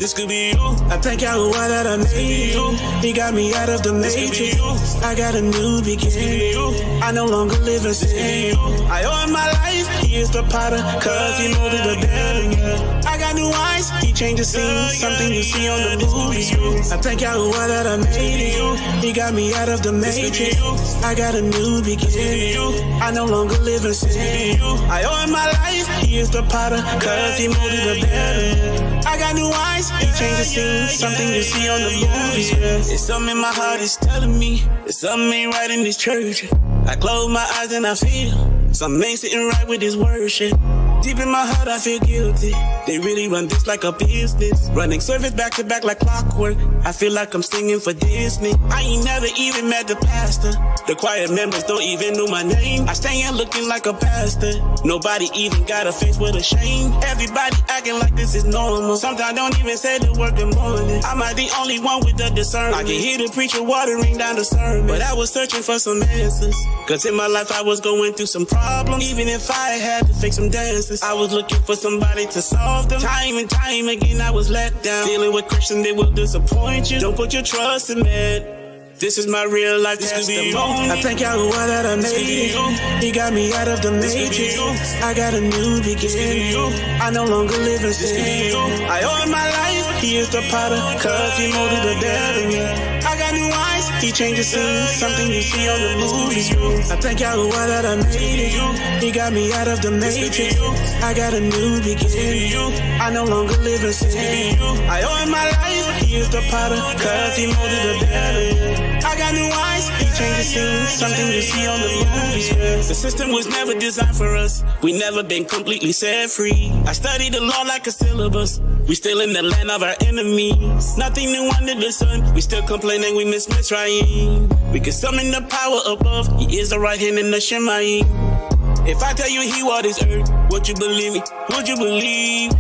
This could be you. I thank Yahuwah that I made you. He got me out of the matrix. I got a new beginning. I no longer live in sin. I owe him my life. He is the potter, cause he molded the building. I got new eyes. He changed the scene. Something you see on the movie screen. I thank Yahuwah that I made you. He got me out of the matrix. I got a new beginning. I no longer live in sin. I owe him my life. He is the potter, cause he molded the building. I got new eyes. He changed the scene. Something you see on the movie screen. It's something in my heart is telling me that something ain't right in this church. I close my eyes and I feel something ain't sitting right with this worship. Deep in my heart I feel guilty. They really run this like a business, running service back to back like clockwork. I feel like I'm singing for Disney. I ain't never even met the pastor. The choir members don't even know my name. I stand looking like a pastor. Nobody even got a face with a shame. Everybody acting like this is normal. Sometimes I don't even say the word good morning. I'm not the only one with the discernment. I can hear the preacher watering down the sermon, but I was searching for some answers. Cause in my life I was going through some problems. Even if I had to fake some dances, I was looking for somebody to solve them. Time and time again I was let down. Dealing with Christians, they will disappoint you. Don't put your trust in man. This is my real life testimony. I thank Yahuwah that I made it. He got me out of the matrix. I got a new beginning. I no longer live in sin. I owe him my life. He is the potter, cause he molded the building. I got new eyes. He changed the scene. Something you see on the movie screen. I thank Yahuwah that I made it. He got me out of the matrix. I got a new beginning. I no longer live in sin. I owe him my life. He is the potter, cause he molded the building. I got new eyes, he changed the scene. Something you see on the movies. The system was never designed for us. We never been completely set free. I studied the law like a syllabus. We still in the land of our enemies. Nothing new under the sun. We still complaining we miss Mitzrayim. We can summon the power above. He is the right hand in the Shemayim. If I tell you he walked this earth, would you believe me? Would you believe?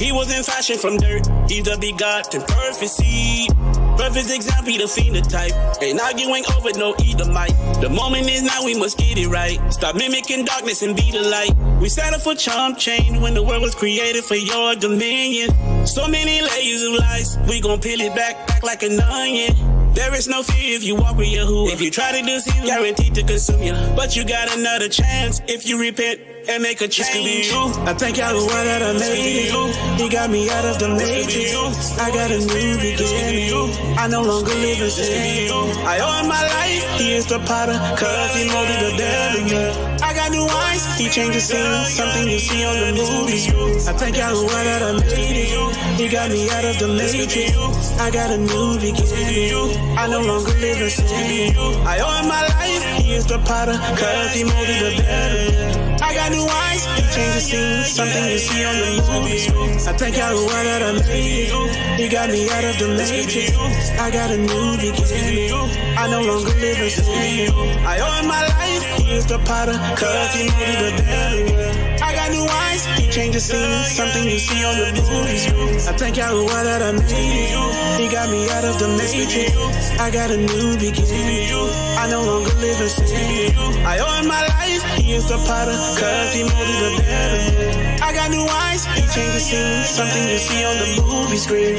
He was in fashion from dirt. He's the begotten perfect seed. Perfect example, the phenotype. Ain't arguing over no Edomite. The moment is now, we must get it right. Stop mimicking darkness and be the light. We settled for chump change when the world was created for your dominion. So many layers of lies, we gon' peel it back like an onion. There is no fear if you walk with Yahuwah. If you try to deceive, guaranteed to consume you. But you got another chance if you repent and make a change. I thank Yahuwah that I made it. He got me out of the matrix. I got a new beginning. I no longer live in sin. I owe him my life. He is the potter, cause he molded the building. I got new eyes. He changed the scene. Something you see on the movies. I thank Yahuwah that I made it. He got me out of the matrix. I got a new beginning. I no longer live in sin. I owe him my life. He is the potter, cause he molded the building. I got new eyes. He changed the scene. Something you see on the movies. I thank Yahuwah that I made it. He got me out of the matrix. I got a new beginning. I no longer live in sin. I owe him my life. He is the potter, cause he molded the building. I got new eyes. He changed the scene. Something you see on the movies. I thank Yahuwah that I made it. He got me out of the matrix. I got a new beginning. I no longer live in sin. I owe him my life. He is the potter, cause he molded the building. I got new eyes. He changed the scene. Something you see on the movie screen.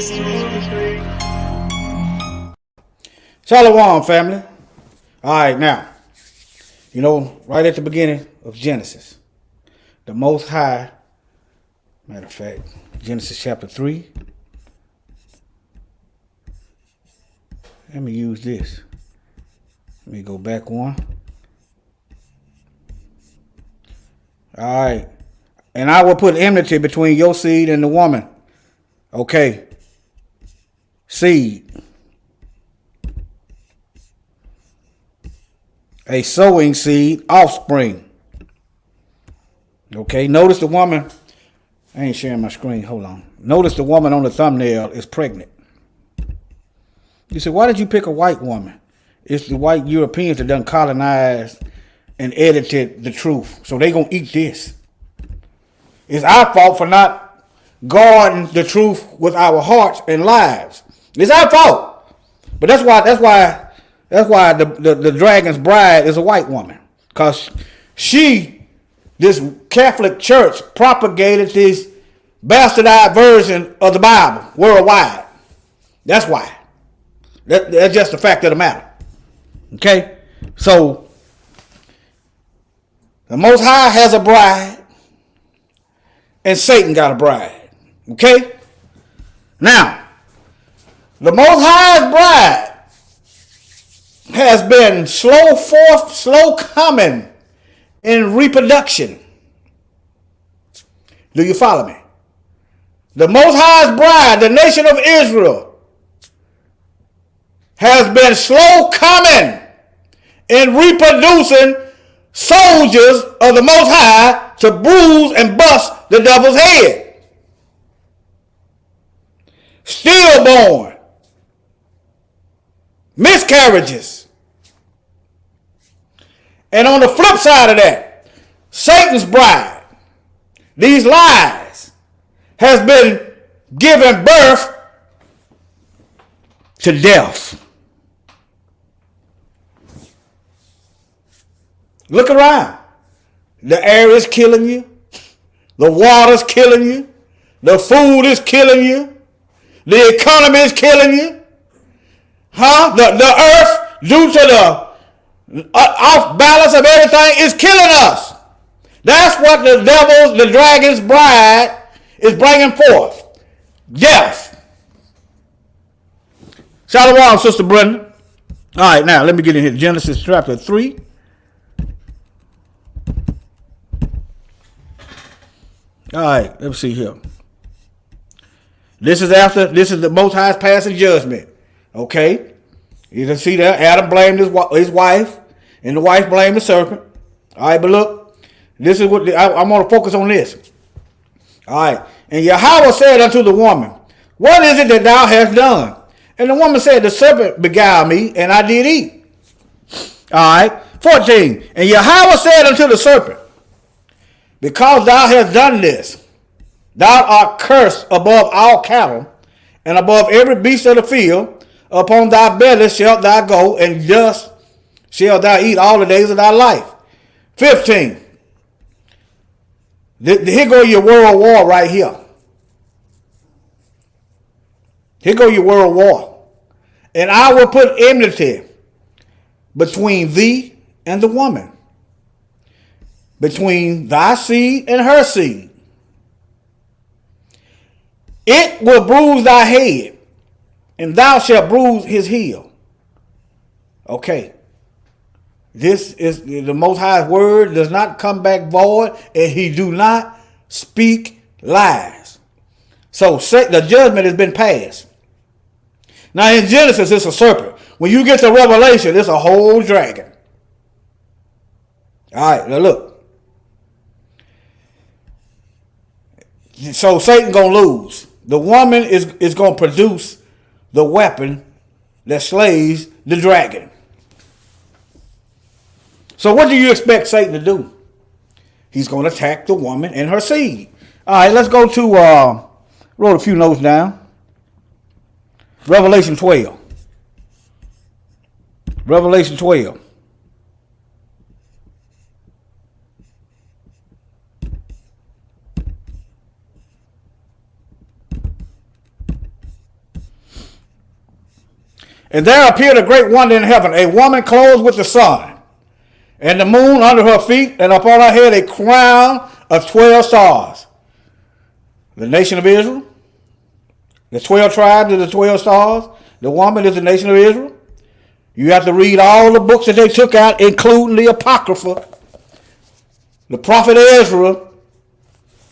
Shalom, family. All right, now, you know, right at the beginning of Genesis, the Most High, matter of fact, Genesis chapter 3. Let me use this. Let me go back one. All right. And I will put enmity between your seed and the woman. Okay. Seed. A sowing seed, offspring. Okay. Notice the woman. I ain't sharing my screen. Hold on. Notice the woman on the thumbnail is pregnant. You say, why did you pick a white woman? It's the white Europeans that done colonized and edited the truth. So they gonna eat this. It's our fault for not guarding the truth with our hearts and lives. It's our fault. But that's why the dragon's bride is a white woman. Because this Catholic Church propagated this bastardized version of the Bible worldwide. That's why. That's just the fact of the matter. Okay? So, the Most High has a bride, and Satan got a bride. Okay? Now, the Most High's bride has been slow coming in reproduction. Do you follow me? The Most High's bride, the nation of Israel, has been slow coming in reproducing soldiers of the Most High to bruise and bust the devil's head. Stillborn, miscarriages. And on the flip side of that, Satan's bride, these lies, has been giving birth to death. Look around. The air is killing you. The water's killing you. The food is killing you. The economy is killing you. The earth, due to the off balance of everything, is killing us. That's what the devil's, the dragon's bride is bringing forth. Death. Shalom, Sister Brenda. All right, now let me get in here. Genesis chapter 3. All right, let's see here. This is the Most High's passing judgment. Okay? You can see that Adam blamed his wife, and the wife blamed the serpent. All right, but look, this is what I'm going to focus on this. All right. And Yahweh said unto the woman, what is it that thou hast done? And the woman said, the serpent beguiled me, and I did eat. All right. 14. And Yahweh said unto the serpent, because thou hast done this, thou art cursed above all cattle, and above every beast of the field. Upon thy belly shalt thou go, and dust shalt thou eat all the days of thy life. 15. Here go your world war right here. Here go your world war. And I will put enmity between thee and the woman, between thy seed and her seed. It will bruise thy head, and thou shalt bruise his heel. Okay. This is the Most High's word, does not come back void, and he do not speak lies. So the judgment has been passed. Now in Genesis, it's a serpent. When you get to Revelation, it's a whole dragon. All right, now look. So Satan going to lose. The woman is going to produce the weapon that slays the dragon. So what do you expect Satan to do? He's going to attack the woman and her seed. All right, let's go to, wrote a few notes down. Revelation 12. Revelation 12. And there appeared a great wonder in heaven, a woman clothed with the sun, and the moon under her feet, and upon her head a crown of 12 stars. The nation of Israel, the 12 tribes of the 12 stars, the woman is the nation of Israel. You have to read all the books that they took out, including the Apocrypha, the prophet Ezra.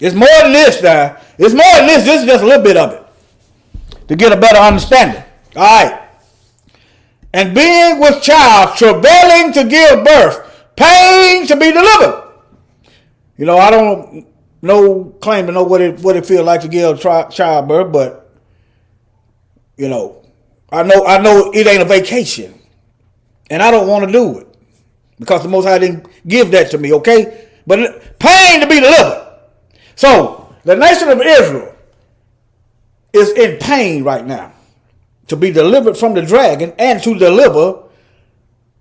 It's more than this now. It's more than this. This is just a little bit of it to get a better understanding. All right. And being with child, travailing to give birth, pain to be delivered. You know, I don't claim to know what it feels like to give childbirth, but you know, I know it ain't a vacation, and I don't want to do it because the Most High didn't give that to me. Okay, but pain to be delivered. So the nation of Israel is in pain right now, to be delivered from the dragon and to deliver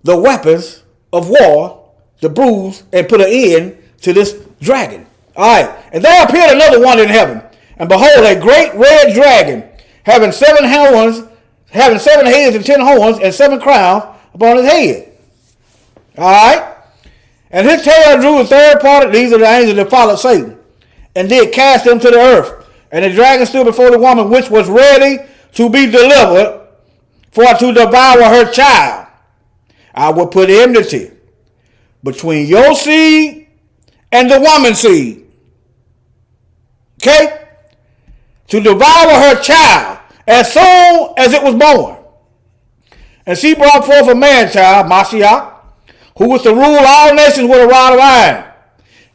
the weapons of war to bruise and put an end to this dragon. All right. And there appeared another one in heaven. And behold, a great red dragon, having 7 horns, having 7 heads and 10 horns, and 7 crowns upon his head. All right? And his tail drew a third part. These are the angels that followed Satan, and did cast him to the earth. And the dragon stood before the woman, which was ready to be delivered, for to devour her child. I will put enmity between your seed and the woman's seed. Okay? To devour her child as soon as it was born. And she brought forth a man-child, Mashiach, who was to rule all nations with a rod of iron.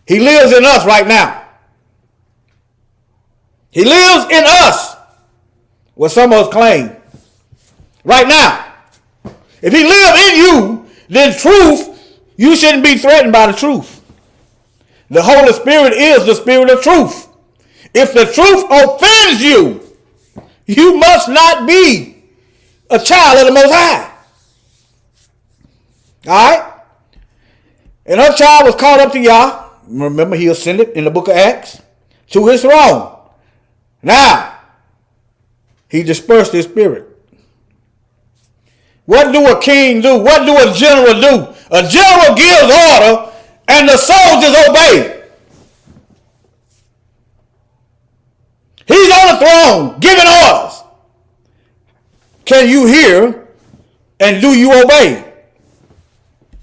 He lives in us right now. He lives in us, what some of us claim. Right now. If he lives in you, then truth, you shouldn't be threatened by the truth. The Holy Spirit is the spirit of truth. If the truth offends you, you must not be a child of the Most High. All right? And her child was caught up to Yah. Remember, he ascended in the book of Acts to his throne. Now, he dispersed his spirit. What do a king do? What do a general do? A general gives order and the soldiers obey. He's on the throne giving orders. Can you hear and do you obey?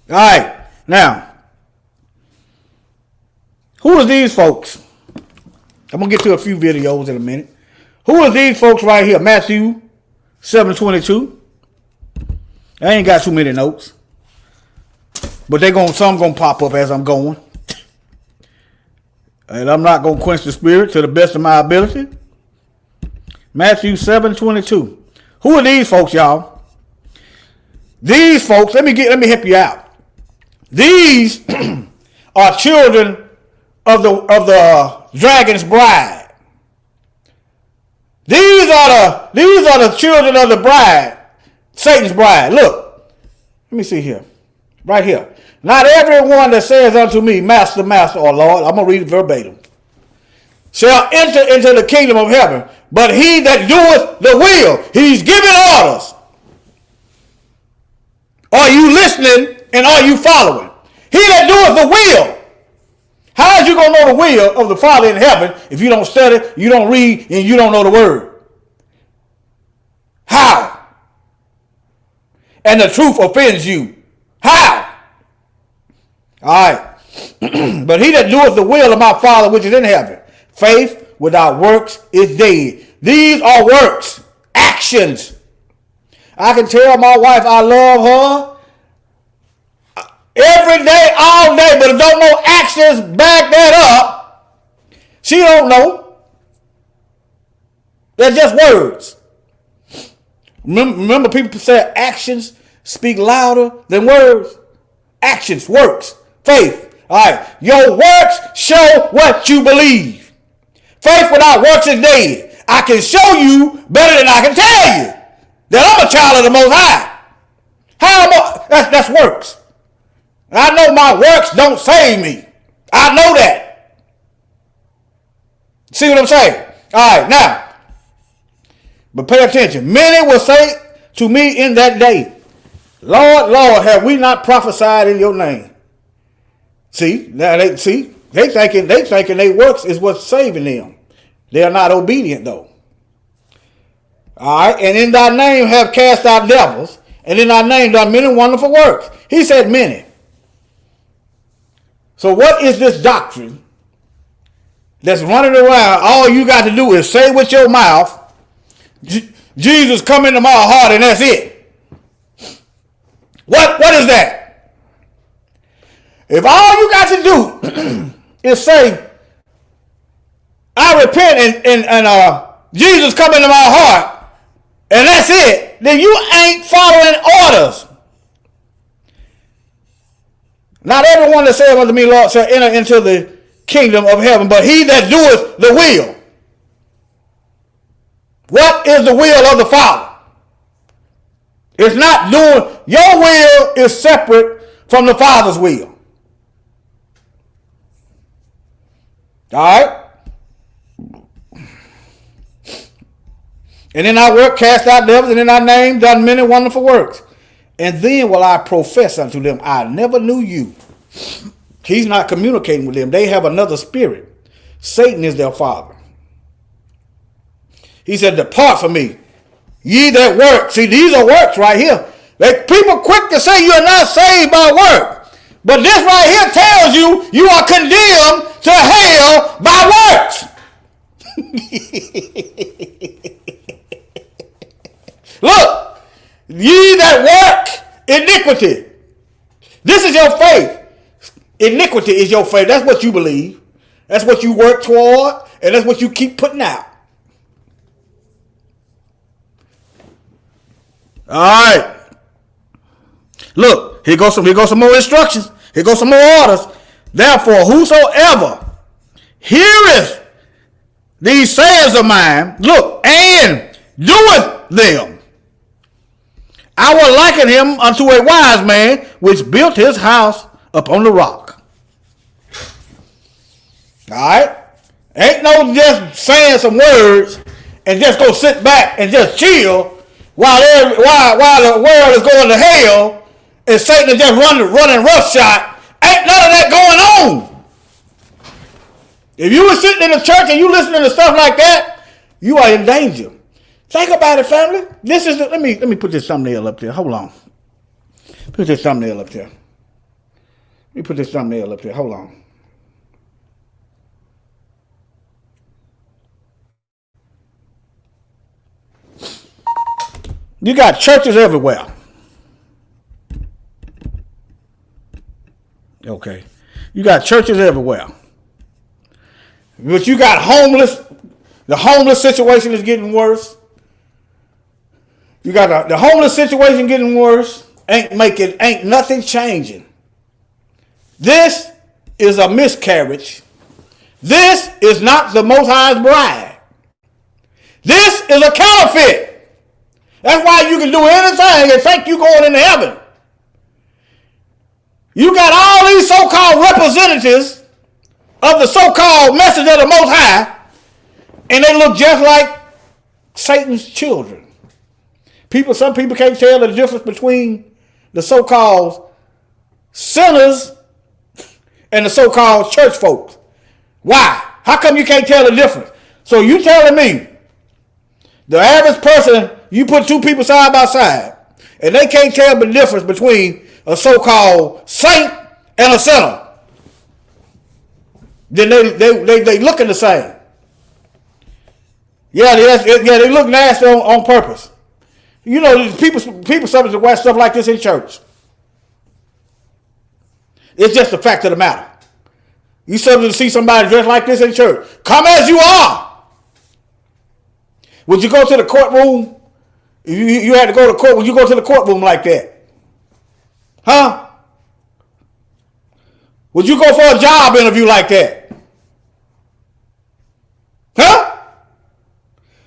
All right. Now, who are these folks? I'm going to get to a few videos in a minute. Who are these folks right here? Matthew 7:22. I ain't got too many notes. But some going to pop up as I'm going. And I'm not going to quench the spirit to the best of my ability. Matthew 7:22. Who are these folks, y'all? These folks, let me help you out. These are children of the dragon's bride. These are the children of the bride, Satan's bride. Look, let me see here, right here. Not everyone that says unto me, Master, Master, or Lord, I'm going to read it verbatim, shall enter into the kingdom of heaven, but he that doeth the will. He's giving orders. Are you listening and are you following? He that doeth the will. How is you going to know the will of the Father in heaven if you don't study, you don't read, and you don't know the word? How? And the truth offends you. How? All right. But he that doeth the will of my Father which is in heaven. Faith without works is dead. These are works. Actions. I can tell my wife I love her every day, all day, but if don't know actions back that up, she don't know. They're just words. Remember people say actions speak louder than words? Actions, works, faith. All right. Your works show what you believe. Faith without works is dead. I can show you better than I can tell you that I'm a child of the Most High. How am I? That's works. I know my works don't save me. I know that. See what I'm saying? All right, now, but pay attention. Many will say to me in that day, Lord, Lord, have we not prophesied in your name? See, now they thinking their works is what's saving them. They are not obedient though. All right, and in thy name have cast out devils, and in thy name done many wonderful works. He said many. So what is this doctrine that's running around? All you got to do is say with your mouth, Jesus come into my heart, and that's it. What is that? If all you got to do is say, I repent and Jesus come into my heart, and that's it, then you ain't following orders. Not everyone that saith unto me, Lord, shall enter into the kingdom of heaven, but he that doeth the will. What is the will of the Father? It's not doing, your will is separate from the Father's will. All right? And in our work cast out devils, and in our name done many wonderful works. And then will I profess unto them, I never knew you. He's not communicating with them. They have another spirit. Satan is their father. He said, depart from me, ye that work. See, these are works right here. People quick to say you're not saved by work. But this right here tells you you are condemned to hell by works. Look, ye that work iniquity. This is your faith. Iniquity is your faith. That's what you believe. That's what you work toward. And that's what you keep putting out. All right. Look, here goes some more instructions. Here goes some more orders. Therefore, whosoever heareth these sayings of mine, look, and doeth them, I will liken him unto a wise man which built his house upon the rock. All right? Ain't no just saying some words and just go sit back and just chill while the world is going to hell and Satan is just running roughshod. Ain't none of that going on. If you were sitting in the church and you listening to stuff like that, you are in danger. Think about it, family. This is let me put this thumbnail up there. Hold on. Put this thumbnail up there. Let me put this thumbnail up there. Hold on. You got churches everywhere. Okay. You got churches everywhere. But you got homeless. The homeless situation is getting worse. You got the homeless situation getting worse. Ain't nothing changing. This is a miscarriage. This is not the Most High's bride. This is a counterfeit. That's why you can do anything and think you're going into heaven. You got all these so-called representatives of the so-called message of the Most High, and they look just like Satan's children. Some people can't tell the difference between the so-called sinners and the so-called church folks. Why? How come you can't tell the difference? So you telling me the average person, you put two people side by side, and they can't tell the difference between a so-called saint and a sinner. Then they looking the same. Yeah, they look nasty on purpose. You know, people subject to wear stuff like this in church. It's just the fact of the matter. You subject to see somebody dressed like this in church. Come as you are. Would you go to the courtroom? You had to go to court. Would you go to the courtroom like that? Huh? Would you go for a job interview like that? Huh?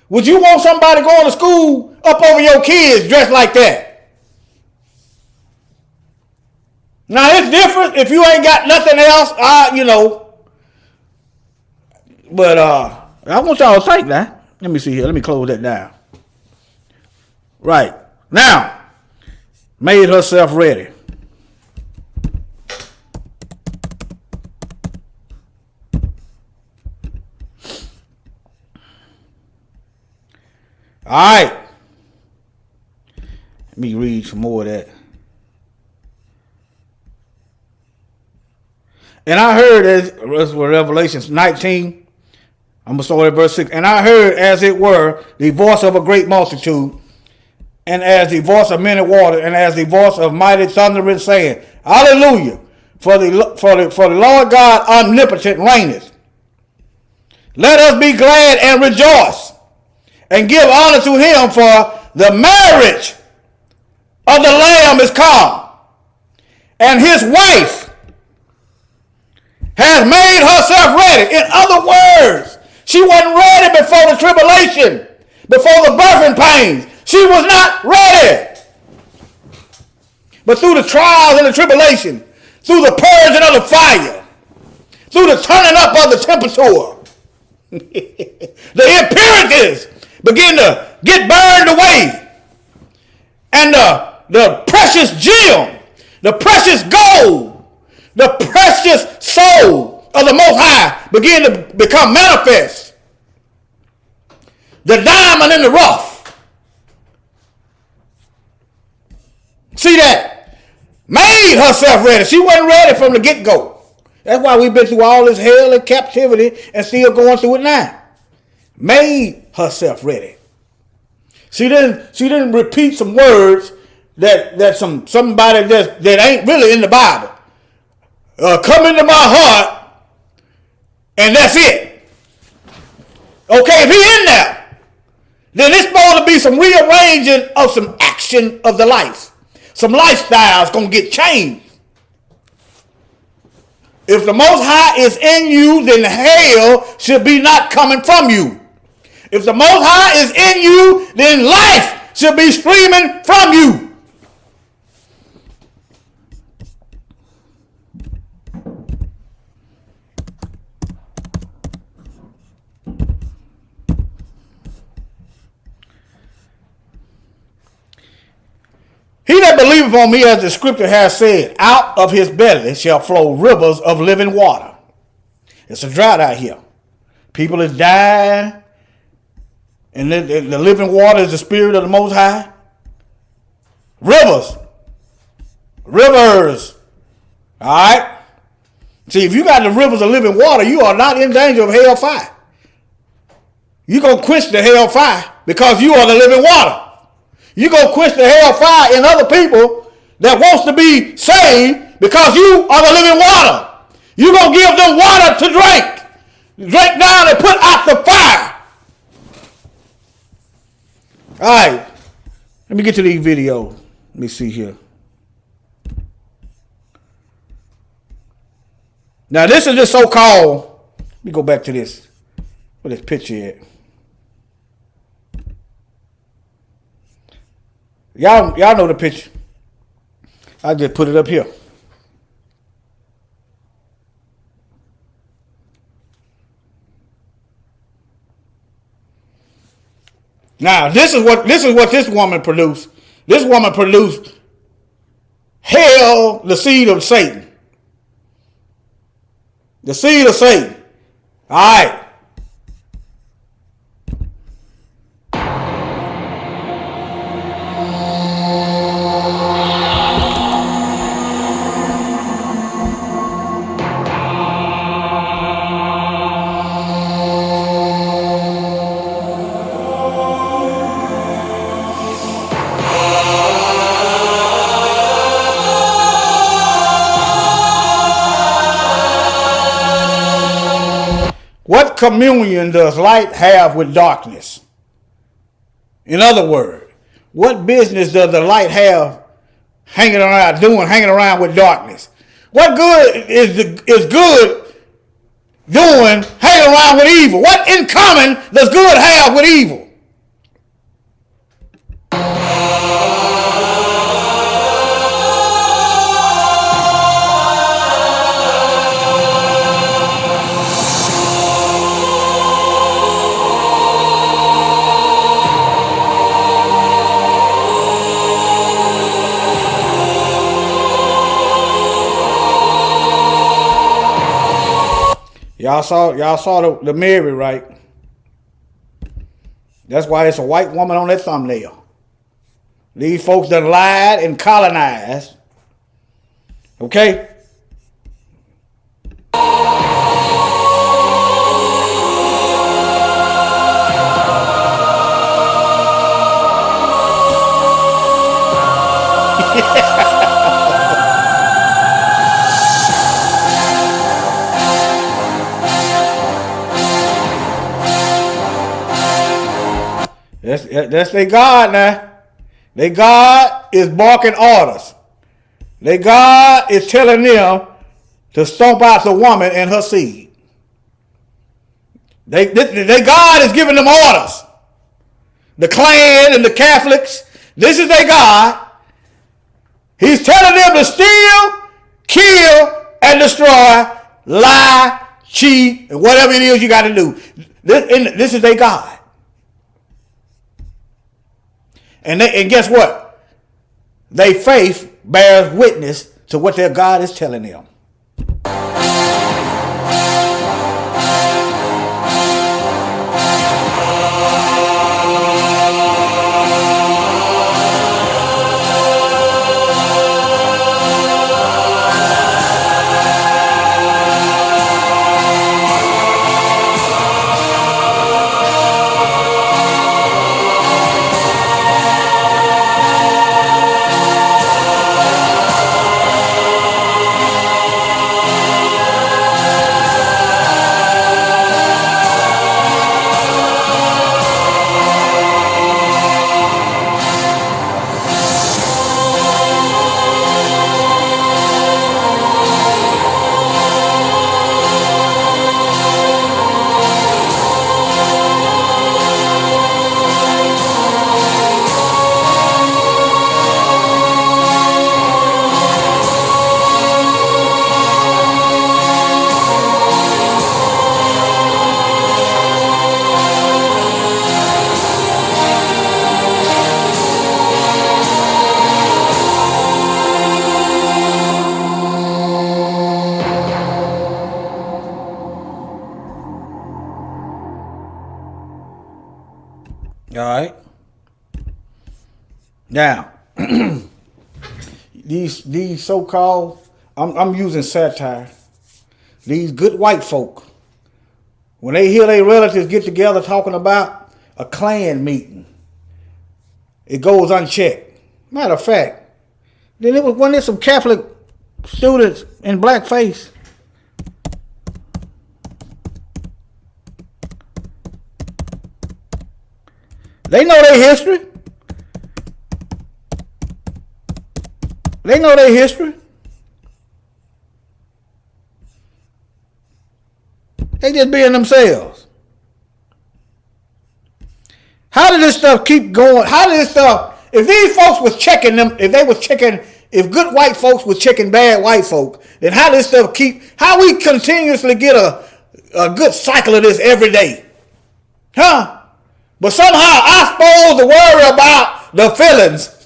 Would you want somebody going to school up over your kids dressed like that? Now, it's different if you ain't got nothing else, But I want y'all to think that. Let me see here. Let me close that down. Right. Now, made herself ready. All right. Let me read some more of that. And I heard, as Revelation 19, I'm going to start at verse 6. And I heard, as it were, the voice of a great multitude, and as the voice of many waters, and as the voice of mighty thundering, saying, Hallelujah, for the Lord God omnipotent reigneth. Let us be glad and rejoice, and give honor to him, for the marriage of the Lamb is come, and his wife has made herself ready. In other words, she wasn't ready before the tribulation, before the birthing pains. She was not ready. But through the trials and the tribulation, through the purging of the fire, through the turning up of the temperature, the impurities begin to get burned away. And the precious gem, the precious gold, the precious soul of the Most High begin to become manifest. The diamond in the rough. See that? Made herself ready. She wasn't ready from the get-go. That's why we've been through all this hell and captivity and still going through it now. Made herself ready. She didn't repeat some words that somebody that ain't really in the Bible. Come into my heart, and that's it. Okay, if he in there, then it's supposed to be some rearranging of some action of the life. Some lifestyles gonna get changed. If the Most High is in you, then hell should be not coming from you. If the Most High is in you, then life should be streaming from you. He that believeth on me, as the scripture has said, out of his belly shall flow rivers of living water. It's a drought out here. People is dying. And the living water is the spirit of the Most High. Rivers. All right? See, if you got the rivers of living water, you are not in danger of hellfire. You're going to quench the hellfire because you are the living water. You're going to quench the hellfire in other people that wants to be saved because you are the living water. You're going to give them water to drink. Drink down and put out the fire. All right, let me get to these videos. Let me see here. Now, this is the so-called, let me go back to this. Where this picture at? Y'all know the picture. I just put it up here. Now, this is what this woman produced. This woman produced hell, the seed of Satan. The seed of Satan. All right. What communion does light have with darkness? In other words, what business does the light have hanging around with darkness? What good is good doing hanging around with evil? What in common does good have with evil? Y'all saw the Mary, right? That's why it's a white woman on that thumbnail. These folks that lied and colonized. Okay? That's their God now. Their God is barking orders. Their God is telling them to stomp out the woman and her seed. Their God is giving them orders. The Klan and the Catholics, this is their God. He's telling them to steal, kill, and destroy, lie, cheat, and whatever it is you got to do. This is their God. And guess what? Their faith bears witness to what their God is telling them. All right. Now, these so-called, I'm using satire. These good white folk, when they hear their relatives get together talking about a Klan meeting, it goes unchecked. Matter of fact, then it was when there's some Catholic students in blackface. They know their history. They know their history. They just being themselves. How did this stuff keep going? How did this stuff, if these folks was checking them, if good white folks was checking bad white folk, then how does this stuff how we continuously get a good cycle of this every day? Huh? But somehow I'm supposed to worry about the feelings.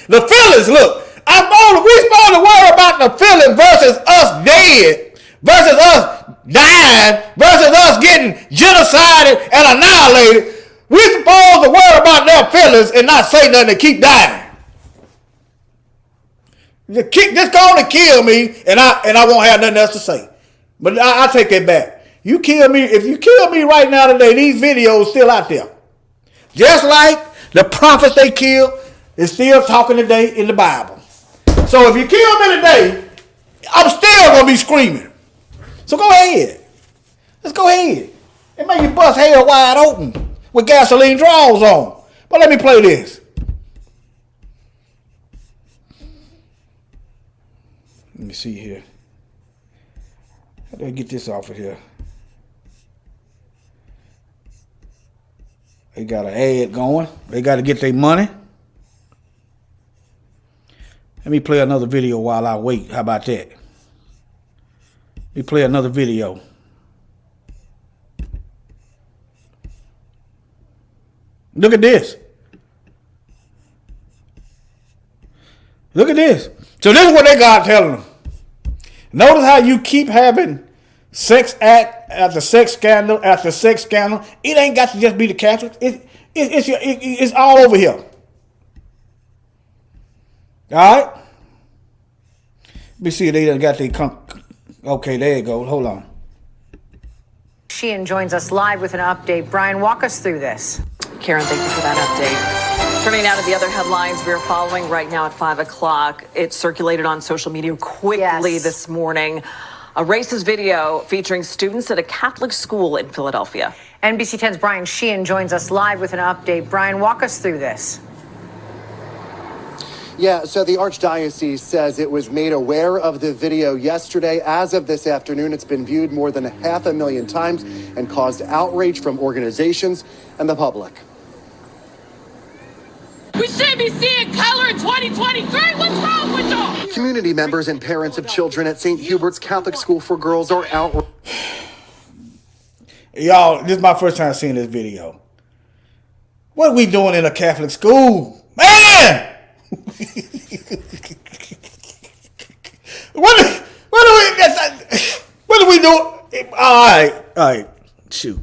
The feelings, look. We supposed to worry about the feelings versus us dead, versus us dying, versus us getting genocided and annihilated. We supposed to worry about their feelings and not say nothing and keep dying. Just go on and kill me and I won't have nothing else to say. But I take that back. You kill me, if you kill me right now today, these videos still out there. Just like the prophets they killed is still talking today in the Bible. So if you kill me today, I'm still going to be screaming. So go ahead. Let's go ahead. And make you bust hell wide open with gasoline draws on. But let me play this. Let me see here. How do I get this off of here? They got an ad going. They got to get their money. Let me play another video while I wait. How about that? Let me play another video. Look at this. Look at this. So this is what they got telling them. Notice how you keep having sex act after sex scandal after sex scandal. It ain't got to just be the Catholics. It's all over here. All right. Let me see if they done got their okay, there you go. Hold on. Sheehan joins us live with an update. Brian, walk us through this. Karen, thank you for that update. Turning now to the other headlines we're following right now at 5 o'clock. It circulated on social media quickly this morning. A racist video featuring students at a Catholic school in Philadelphia. NBC 10's Brian Sheehan joins us live with an update. Brian, walk us through this. Yeah, so the Archdiocese says it was made aware of the video yesterday. As of this afternoon, it's been viewed more than 500,000 times and caused outrage from organizations and the public. We should be seeing color in 2023. What's wrong with y'all? Community members and parents of children at St. Hubert's Catholic School for Girls are outraged. Y'all, this is my first time seeing this video. What are we doing in a Catholic school? Man! What are we doing? All right. Shoot.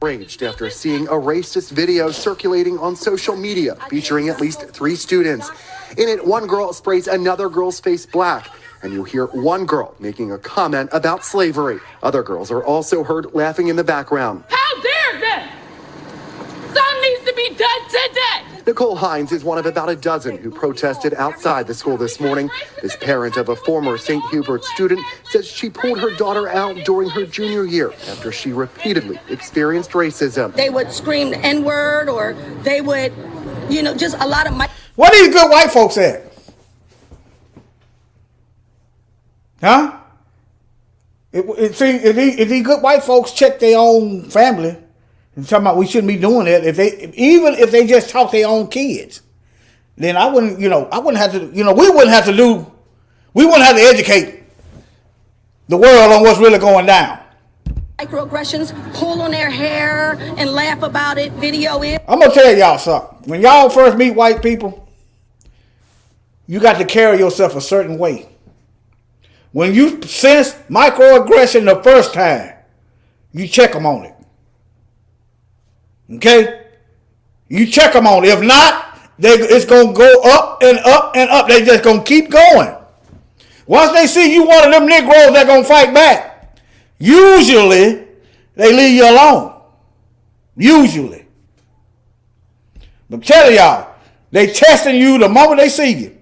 Raged after seeing a racist video circulating on social media featuring at least 3 students. In it, one girl sprays another girl's face black, and you hear one girl making a comment about slavery. Other girls are also heard laughing in the background. How dare they? Something needs to be done today. Nicole Hines is one of about a dozen who protested outside the school this morning. This parent of a former St. Hubert student says she pulled her daughter out during her junior year after she repeatedly experienced racism. They would scream the N-word, or they would, just a lot of my... What are these good white folks at? Huh? If these good white folks check their own family and talking about we shouldn't be doing that, even if they just taught their own kids, then I wouldn't have to educate the world on what's really going down. Microaggressions, pull on their hair and laugh about it, video it. I'm gonna tell y'all something. When y'all first meet white people, you got to carry yourself a certain way. When you sense microaggression the first time, you check them on it. Okay? You check them on it. If not, it's going to go up and up and up. They just going to keep going. Once they see you one of them Negroes that going to fight back, usually they leave you alone. Usually. But I'm telling y'all, they testing you the moment they see you.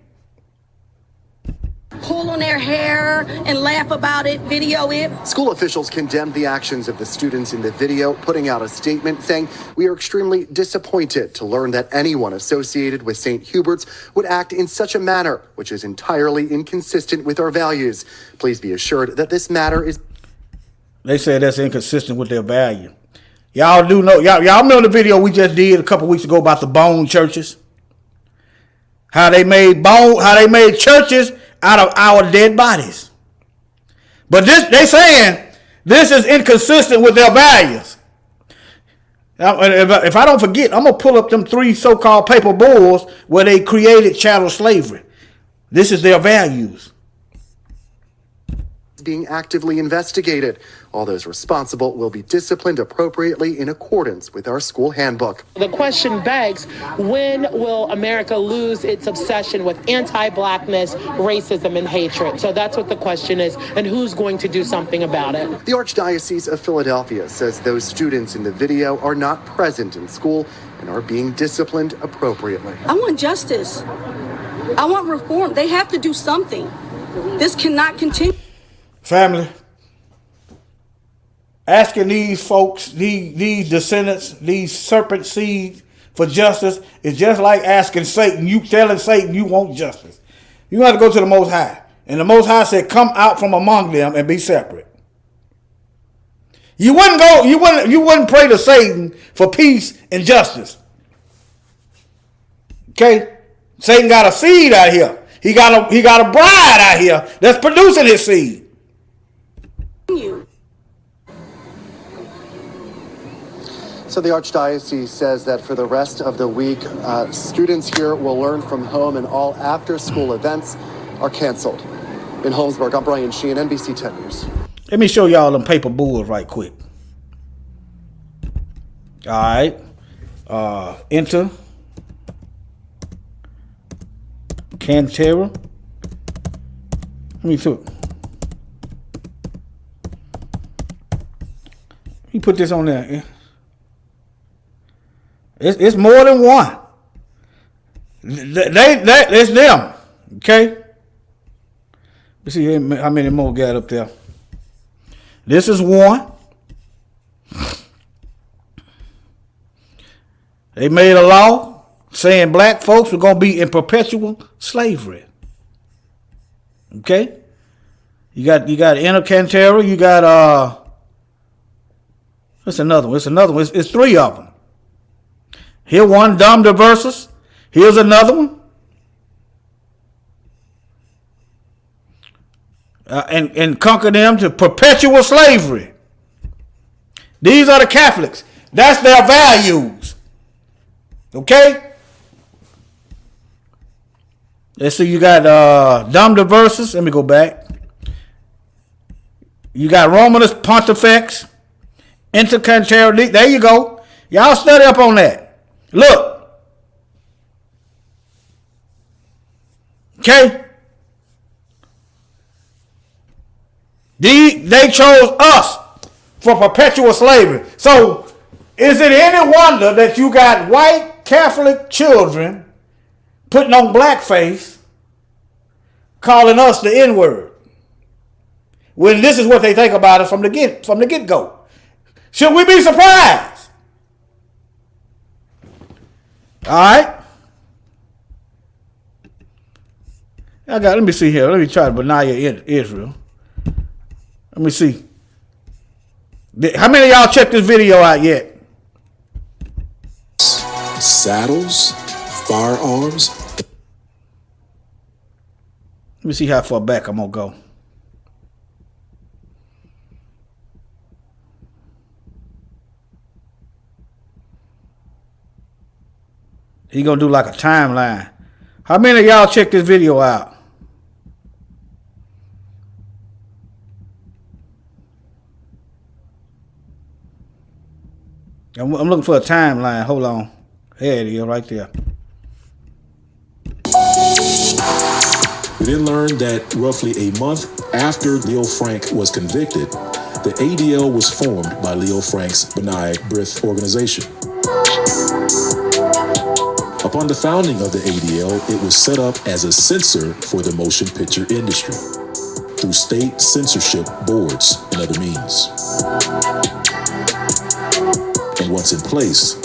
Pull on their hair and laugh about it, video it. School officials condemned the actions of the students in the video, putting out a statement saying, "We are extremely disappointed to learn that anyone associated with St. Hubert's would act in such a manner, which is entirely inconsistent with our values. Please be assured that this matter is..." They say that's inconsistent with their value. Y'all do know, y'all remember the video we just did a couple weeks ago about the bone churches? How they made churches out of our dead bodies. But they saying this is inconsistent with their values. Now, if I don't forget, I'm going to pull up them 3 so-called paper bulls where they created chattel slavery. This is their values. Being actively investigated. All those responsible will be disciplined appropriately in accordance with our school handbook. The question begs, when will America lose its obsession with anti-blackness, racism, and hatred? So that's what the question is, and who's going to do something about it? The Archdiocese of Philadelphia says those students in the video are not present in school and are being disciplined appropriately. I want justice. I want reform. They have to do something. This cannot continue. Family, asking these folks, these descendants, these serpent seeds for justice is just like asking Satan. You telling Satan you want justice. You have to go to the Most High. And the Most High said, come out from among them and be separate. You wouldn't pray to Satan for peace and justice. Okay? Satan got a seed out here. He got a bride out here that's producing his seed. So the Archdiocese says that for the rest of the week, students here will learn from home and all after-school events are canceled. In Holmesburg, I'm Brian Sheehan, NBC 10 News. Let me show y'all them paper bulls right quick. All right. Enter Cantera. Let me put this on there. It's more than one. It's them. Okay. Let's see how many more got up there. This is one. They made a law saying black folks were going to be in perpetual slavery. Okay. You got Inner Cantera. You got It's another one. It's 3 of them. Here one, Dom Diversus. Here's another one. And conquer them to perpetual slavery. These are the Catholics. That's their values. Okay? Let's see, you got Dom Diversus. Let me go back. You got Romanus Pontifex, Intercantary. There you go. Y'all study up on that. Look. Okay? They chose us for perpetual slavery. So, is it any wonder that you got white Catholic children putting on blackface, calling us the N-word, when this is what they think about us from the get-go? Should we be surprised? All right. Let me see here. Let me try to Benaiah Israel. Let me see. How many of y'all checked this video out yet? Saddles, firearms. Let me see how far back I'm going to go. He going to do like a timeline. How many of y'all checked this video out? I'm looking for a timeline. Hold on. There it is, right there. We then learned that roughly a month after Leo Frank was convicted, the ADL was formed by Leo Frank's B'nai B'rith organization. Upon the founding of the ADL, it was set up as a censor for the motion picture industry through state censorship boards and other means. And once in place,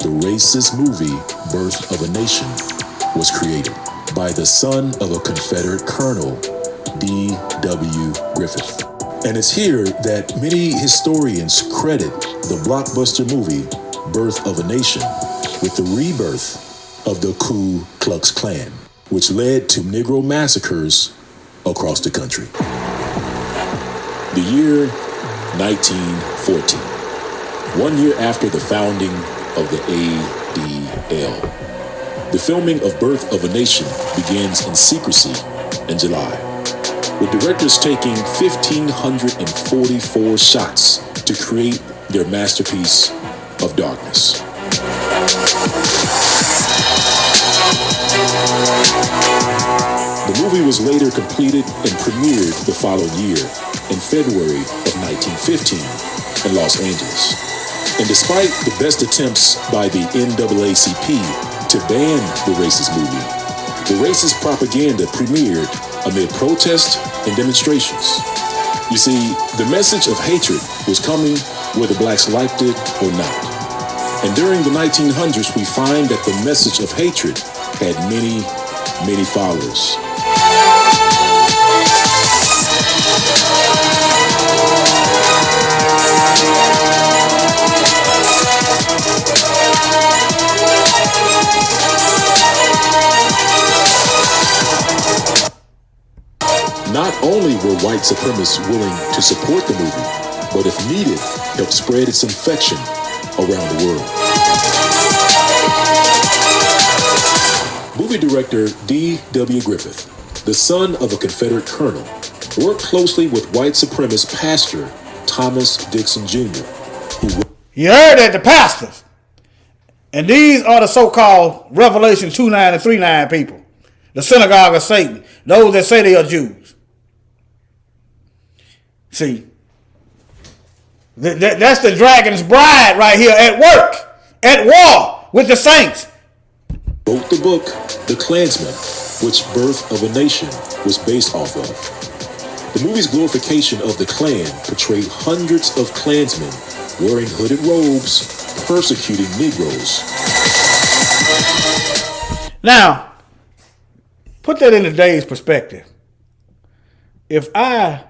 the racist movie Birth of a Nation was created by the son of a Confederate colonel, D.W. Griffith. And it's here that many historians credit the blockbuster movie Birth of a Nation with the rebirth of the Ku Klux Klan, which led to Negro massacres across the country. The year 1914. 1 year after the founding of the ADL. The filming of Birth of a Nation begins in secrecy in July, with directors taking 1,544 shots to create their masterpiece of darkness. The movie was later completed and premiered the following year in February of 1915 in Los Angeles. And despite the best attempts by the NAACP to ban the racist movie, the racist propaganda premiered amid protests and demonstrations. You see, the message of hatred was coming whether blacks liked it or not. And during the 1900s, we find that the message of hatred had many, many followers. Not only were white supremacists willing to support the movie, but if needed, help spread its infection around the world. Movie director D.W. Griffith, the son of a Confederate colonel, worked closely with white supremacist pastor Thomas Dixon Jr. You heard that, the pastors. And these are the so-called Revelation 2:9 and 3:9 people. The synagogue of Satan. Those that say they are Jews. See, that's the dragon's bride right here at work, at war with the saints. Wrote the book, The Klansman, which Birth of a Nation was based off of. The movie's glorification of the Klan portrayed hundreds of Klansmen wearing hooded robes, persecuting Negroes. Now, put that in today's perspective. If a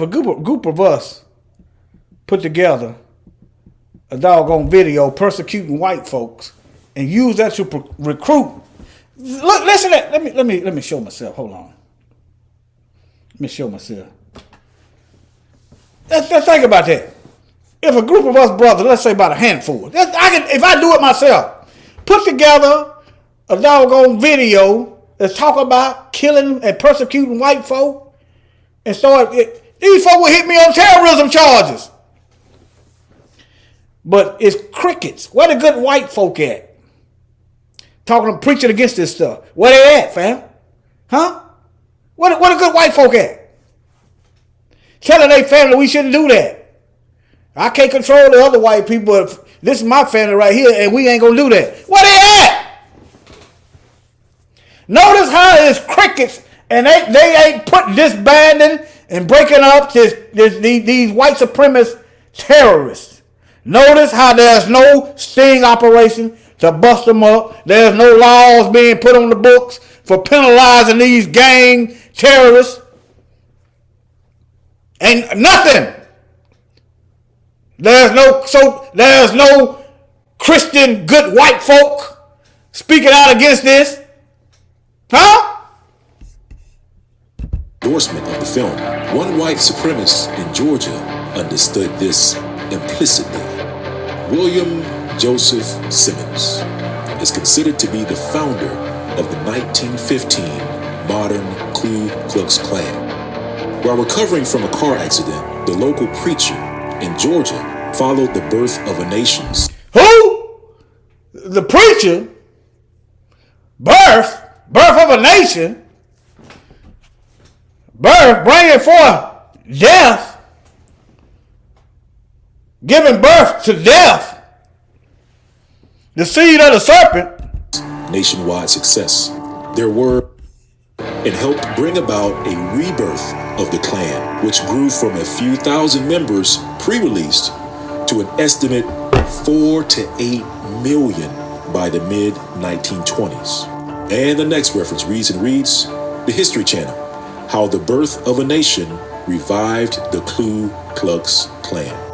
group of us put together a doggone video persecuting white folks and use that to recruit, look, listen to that. Let me show myself. Hold on. Let me show myself. Let's think about that. if a group of us brothers, let's say about a handful, if I do it myself, put together a doggone video that's talking about killing and persecuting white folk, and these folk will hit me on terrorism charges. But it's crickets. Where the good white folk at? Preaching against this stuff. Where they at, fam? Huh? Where the good white folk at? Telling their family we shouldn't do that. I can't control the other white people, but this is my family right here, and we ain't gonna do that. Where they at? Notice how it's crickets, and they ain't disbanding and breaking up these white supremacist terrorists. Notice how there's no sting operation to bust them up. There's no laws being put on the books for penalizing these gang terrorists. Ain't nothing. There's no Christian good white folk speaking out against this. Huh? Endorsement of the film. One white supremacist in Georgia understood this implicitly. William Joseph Simmons is considered to be the founder of the 1915 modern Ku Klux Klan. While recovering from a car accident, the local preacher in Georgia followed the birth of a nation's. Who? The preacher? Birth of a nation? Birth, bringing forth death? Giving birth to death? The seed of the serpent? Nationwide success. Their word and helped bring about a rebirth of the Klan, which grew from a few thousand members pre-released to an estimate 4 to 8 million by the mid-1920s. And the next reference reads the History Channel, how the birth of a nation revived the Ku Klux Klan.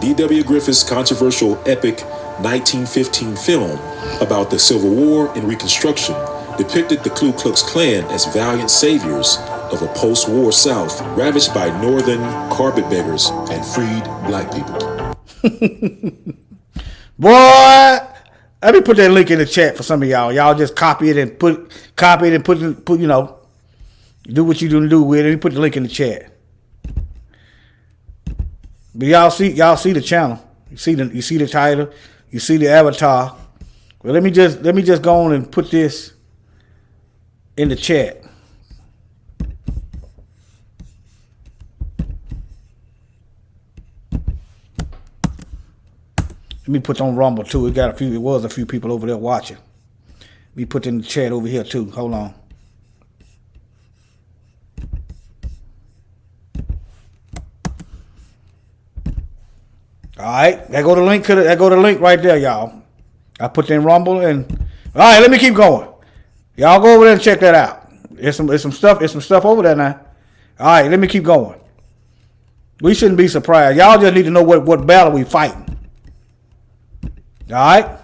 D.W. Griffith's controversial epic 1915 film about the Civil War and Reconstruction depicted the Ku Klux Klan as valiant saviors of a post-war South ravaged by northern carpetbaggers and freed black people. Boy, let me put that link in the chat for some of y'all. Y'all just copy it and put do what you do with it. Let me put the link in the chat. But y'all see the channel. You see the title. You see the avatar. Well, let me just go on and put this in the chat. Let me put on Rumble too. It was a few people over there watching. Let me put in the chat over here too. Hold on. All right, there go the link right there, y'all. I put in Rumble and all right. Let me keep going. Y'all go over there and check that out. There's some stuff over there now. All right, let me keep going. We shouldn't be surprised. Y'all just need to know what battle we fighting. All right.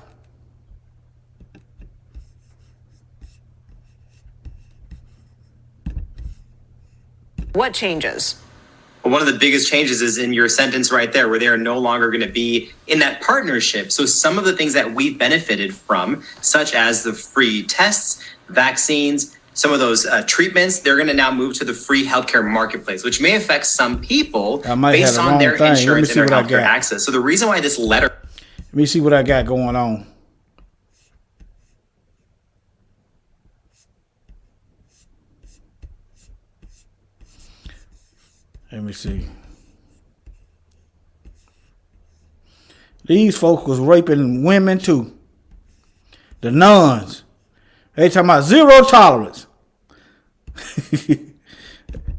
What changes? One of the biggest changes is in your sentence right there, where they are no longer going to be in that partnership. So some of the things that we benefited from, such as the free tests, vaccines, some of those treatments, they're going to now move to the free healthcare marketplace, which may affect some people based on their insurance and their healthcare access. So the reason why this letter... Let me see what I got going on. Let me see. These folks was raping women too. The nuns. They talking about zero tolerance.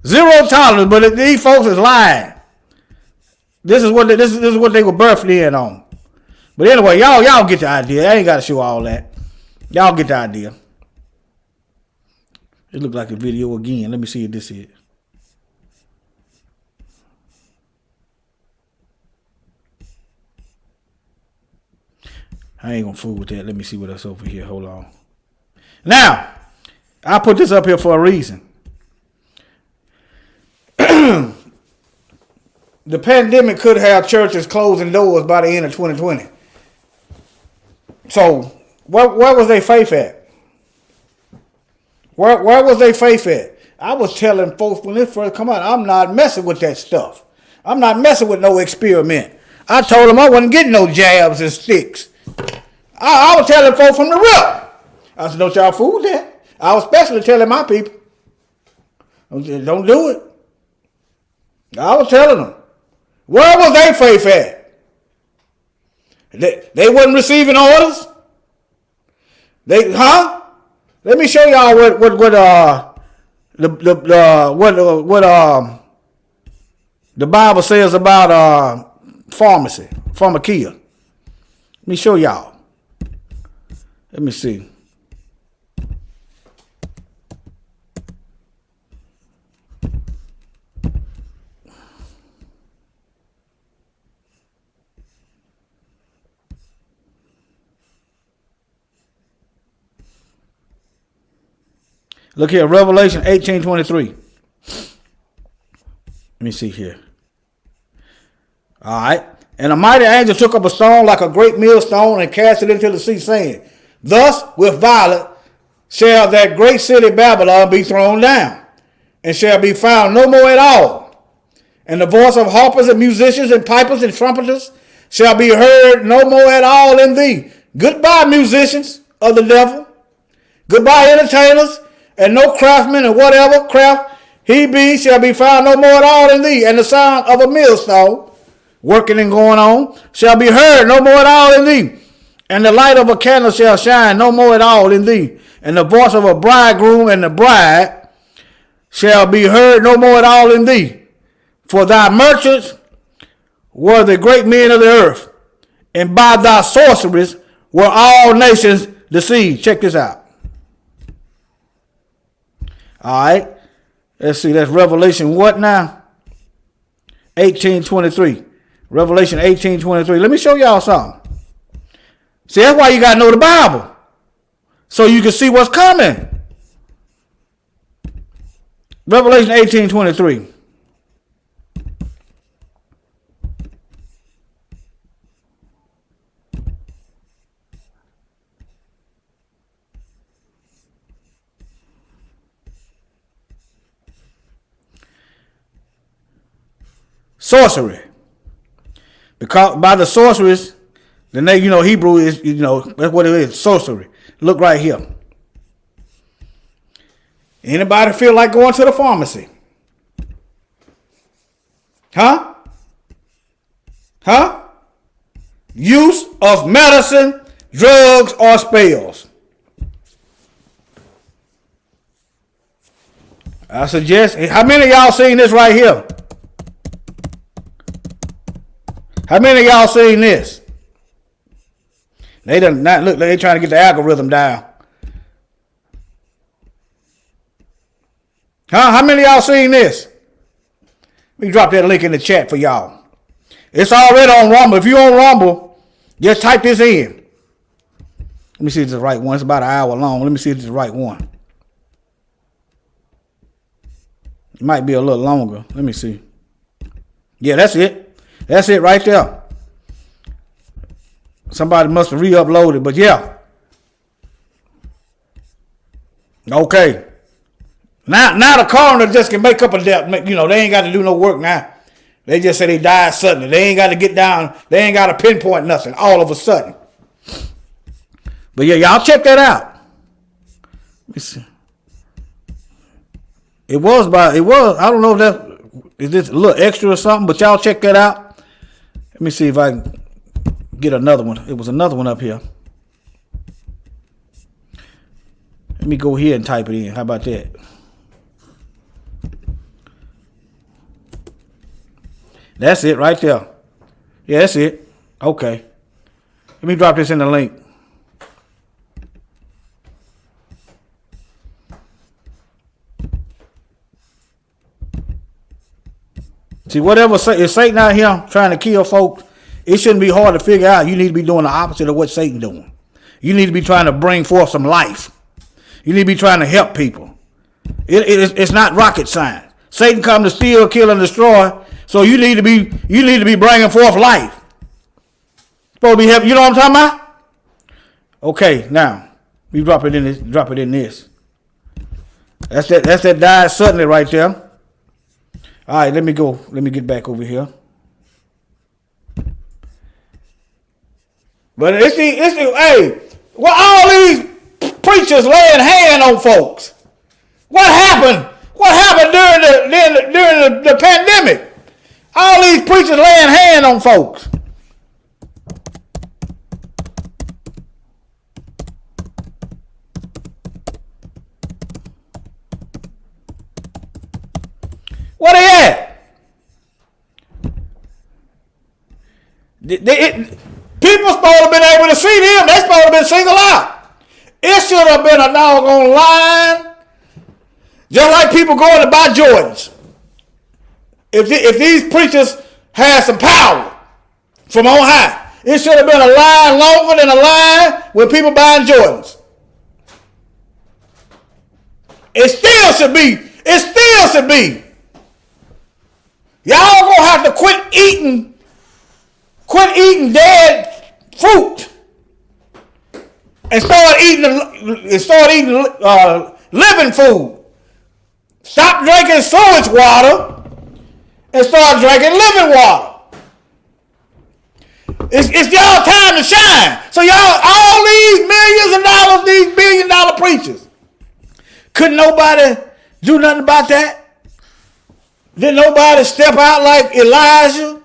Zero tolerance, but these folks is lying. This is what they were birthed in on. But anyway, y'all get the idea. I ain't got to show all that. Y'all get the idea. It looked like a video again. Let me see if this is. I ain't gonna fool with that. Let me see what else over here. Hold on. Now, I put this up here for a reason. the pandemic could have churches closing doors by the end of 2020. So where was their faith at? Where was their faith at? I was telling folks when this first come out, I'm not messing with that stuff. I'm not messing with no experiment. I told them I wasn't getting no jabs and sticks. I was telling folks from the rip. I said, don't y'all fool that. I was especially telling my people, don't do it. I was telling them. Where was their faith at? They wasn't receiving orders. Let me show y'all what the Bible says about pharmakia. Let me show y'all. Let me see. Look here, Revelation 18:23. Let me see here. All right. And a mighty angel took up a stone like a great millstone and cast it into the sea, saying, thus with violence shall that great city Babylon be thrown down, and shall be found no more at all. And the voice of harpers and musicians and pipers and trumpeters shall be heard no more at all in thee. Goodbye, musicians of the devil. Goodbye, entertainers, and no craftsman and whatever craft he be shall be found no more at all in thee. And the sound of a millstone, working and going on, shall be heard no more at all in thee. And the light of a candle shall shine no more at all in thee. And the voice of a bridegroom and the bride shall be heard no more at all in thee. For thy merchants were the great men of the earth, and by thy sorceries were all nations deceived. Check this out. All right. Let's see. That's Revelation what now? 18:23. Revelation 18:23. Let me show y'all something. See, that's why you got to know the Bible, so you can see what's coming. Revelation 18:23. Sorcery. Because by the sorceress, the name, Hebrew is, that's what it is, sorcery. Look right here. Anybody feel like going to the pharmacy? Huh? Use of medicine, drugs, or spells. I suggest, how many of y'all seen this right here? How many of y'all seen this? They done not look like they trying to get the algorithm down. How many of y'all seen this? Let me drop that link in the chat for y'all. It's already on Rumble. If you on Rumble, just type this in. Let me see if it's the right one. It's about an hour long. Let me see if it's the right one. It might be a little longer. Let me see. Yeah, that's it. That's it right there. Somebody must have re-uploaded, but yeah. Okay. Now the coroner just can make up a death. They ain't got to do no work now. They just say they died suddenly. They ain't got to get down. They ain't got to pinpoint nothing all of a sudden. But yeah, y'all check that out. Let me see. I don't know if is this a little extra or something, but y'all check that out. Let me see if I can get another one. It was another one up here. Let me go here and type it in. How about that? That's it right there. Yeah, that's it. Okay. Let me drop this in the link. See, whatever is Satan out here trying to kill folks, it shouldn't be hard to figure out. You need to be doing the opposite of what Satan's doing. You need to be trying to bring forth some life. You need to be trying to help people. It's not rocket science. Satan comes to steal, kill, and destroy, So you need to be bringing forth life. Supposed to be helping. You know what I'm talking about? Okay, now we drop it in this. That's that died suddenly right there. All right, let me go. Let me get back over here. But hey, what all these preachers laying hand on folks? What happened? What happened during the pandemic? All these preachers laying hand on folks. Where they at? People supposed to have been able to see them. They supposed to have been singled out. It should have been a doggone line. Just like people going to buy Jordans. If these preachers had some power from on high, it should have been a line longer than a line when people buying Jordans. It still should be. It still should be. Y'all gonna have to quit eating dead fruit and start eating living food. Stop drinking sewage water and start drinking living water. It's y'all time to shine. So y'all, all these millions of dollars, these $1 billion preachers, couldn't nobody do nothing about that? Didn't nobody step out like Elijah,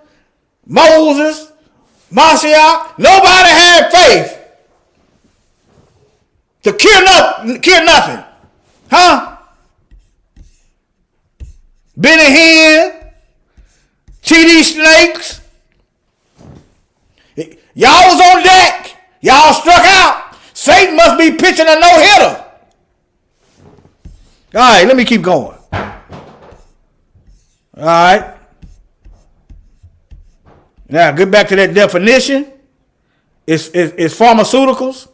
Moses, Mashiach? Nobody had faith to cure nothing. Huh? Benny Hinn, TD Snakes. Y'all was on deck. Y'all struck out. Satan must be pitching a no-hitter. All right, let me keep going. All right. Now, get back to that definition. It's pharmaceuticals.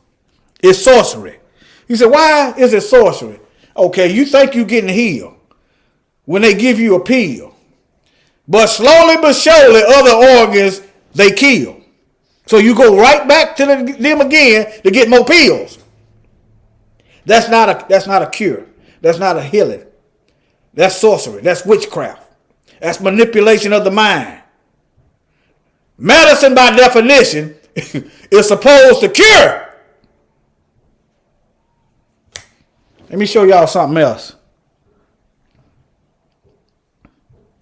It's sorcery. You said, why is it sorcery? Okay, you think you're getting healed when they give you a pill. But slowly but surely, other organs, they kill. So you go right back to them again to get more pills. That's not a cure. That's not a healing. That's sorcery. That's witchcraft. That's manipulation of the mind. Medicine, by definition, is supposed to cure. Let me show y'all something else.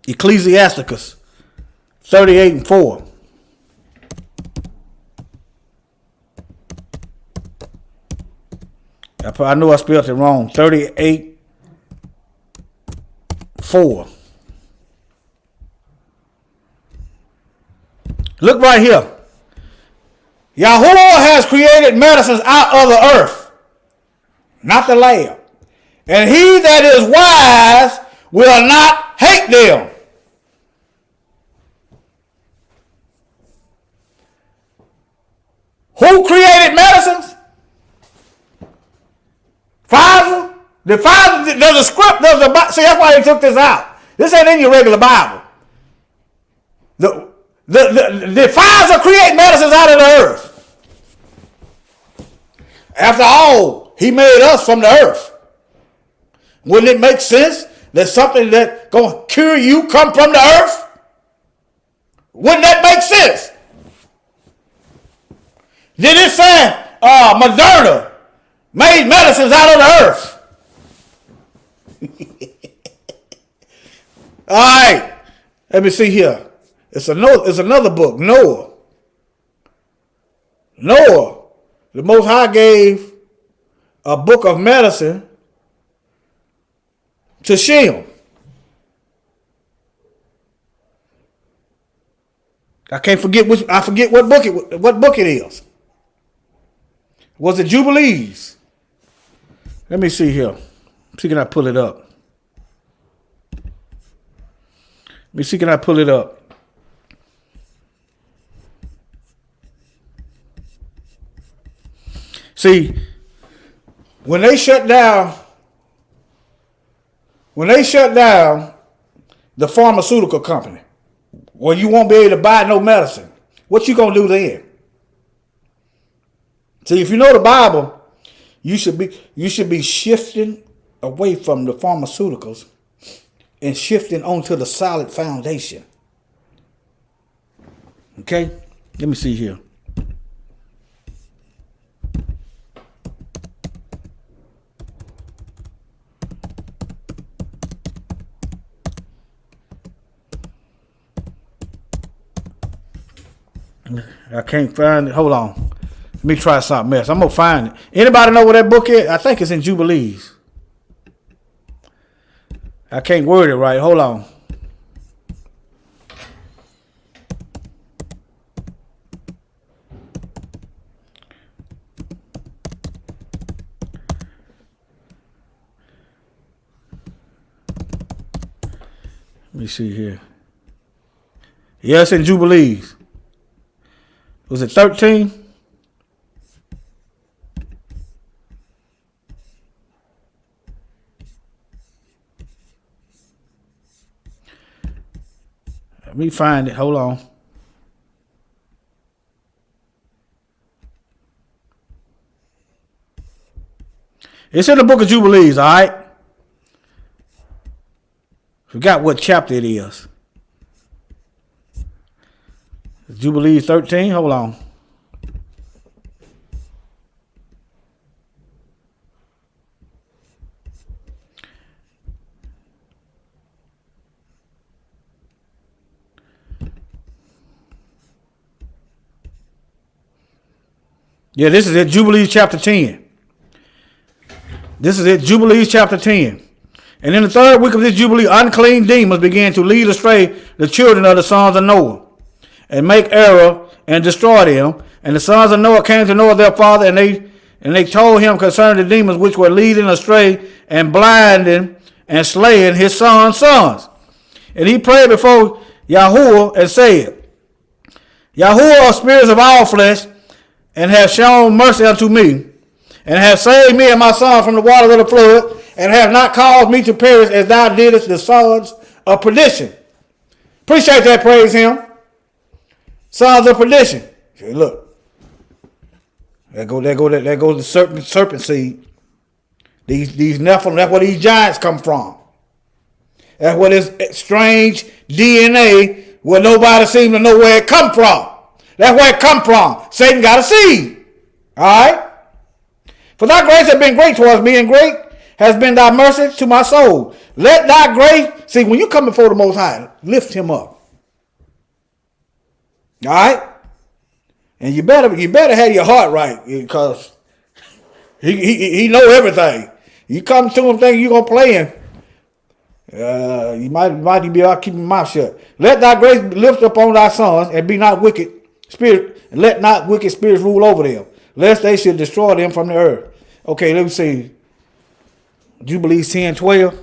Ecclesiasticus 38:4. I know I spelled it wrong. 38:4. Look right here. Yahuwah has created medicines out of the earth, not the lab. And he that is wise will not hate them. Who created medicines? Pfizer? The Pfizer, there's a script, see, that's why they took this out. This ain't in your regular Bible. The Pfizer create medicines out of the earth. After all, he made us from the earth. Wouldn't it make sense that something that gonna cure you come from the earth? Wouldn't that make sense? Did it say Moderna made medicines out of the earth? All right, let me see here. It's another book, Noah. Noah, the Most High gave a book of medicine to Shem. I forget what book it is. Was it Jubilees? Let me see here. See, can I pull it up? Let me see, can I pull it up? See, when they shut down the pharmaceutical company, or you won't be able to buy no medicine. What you gonna do then? See, if you know the Bible, you should be shifting away from the pharmaceuticals and shifting onto the solid foundation. Okay? Let me see here. I can't find it. Hold on. Let me try something else. I'm going to find it. Anybody know where that book is? I think it's in Jubilees. I can't word it right. Hold on. Let me see here. Yes, in Jubilees. Was it 13? Let me find it. Hold on. It's in the book of Jubilees, all right? Forgot what chapter it is. Jubilees 13. Hold on. Yeah, this is it. Jubilees chapter 10. This is it. Jubilees chapter 10. And in the third week of this Jubilee, unclean demons began to lead astray the children of the sons of Noah, and make error and destroy them. And the sons of Noah came to Noah their father, and they told him concerning the demons which were leading astray and blinding and slaying his sons' sons. And he prayed before Yahuwah and said, Yahuwah, spirits of all flesh, and have shown mercy unto me, and have saved me and my son from the waters of the flood, and have not caused me to perish as thou didst the sons of perdition. Appreciate that, praise him. Sons of perdition. See, look. There goes the serpent seed. These Nephilim, that's where these giants come from. That's where this strange DNA where nobody seems to know where it come from. That's where it come from. Satan got a seed. Alright? For thy grace has been great towards me, and great has been thy mercy to my soul. Let thy grace, see, when you come before the Most High, lift him up. All right, and you better have your heart right, because he know everything. You come to him thinking you're gonna play him, you might be out keeping your mouth shut. Let thy grace lift up on thy sons, and be not wicked spirit, and let not wicked spirits rule over them, lest they should destroy them from the earth. Okay, let me see. Jubilees 10:12.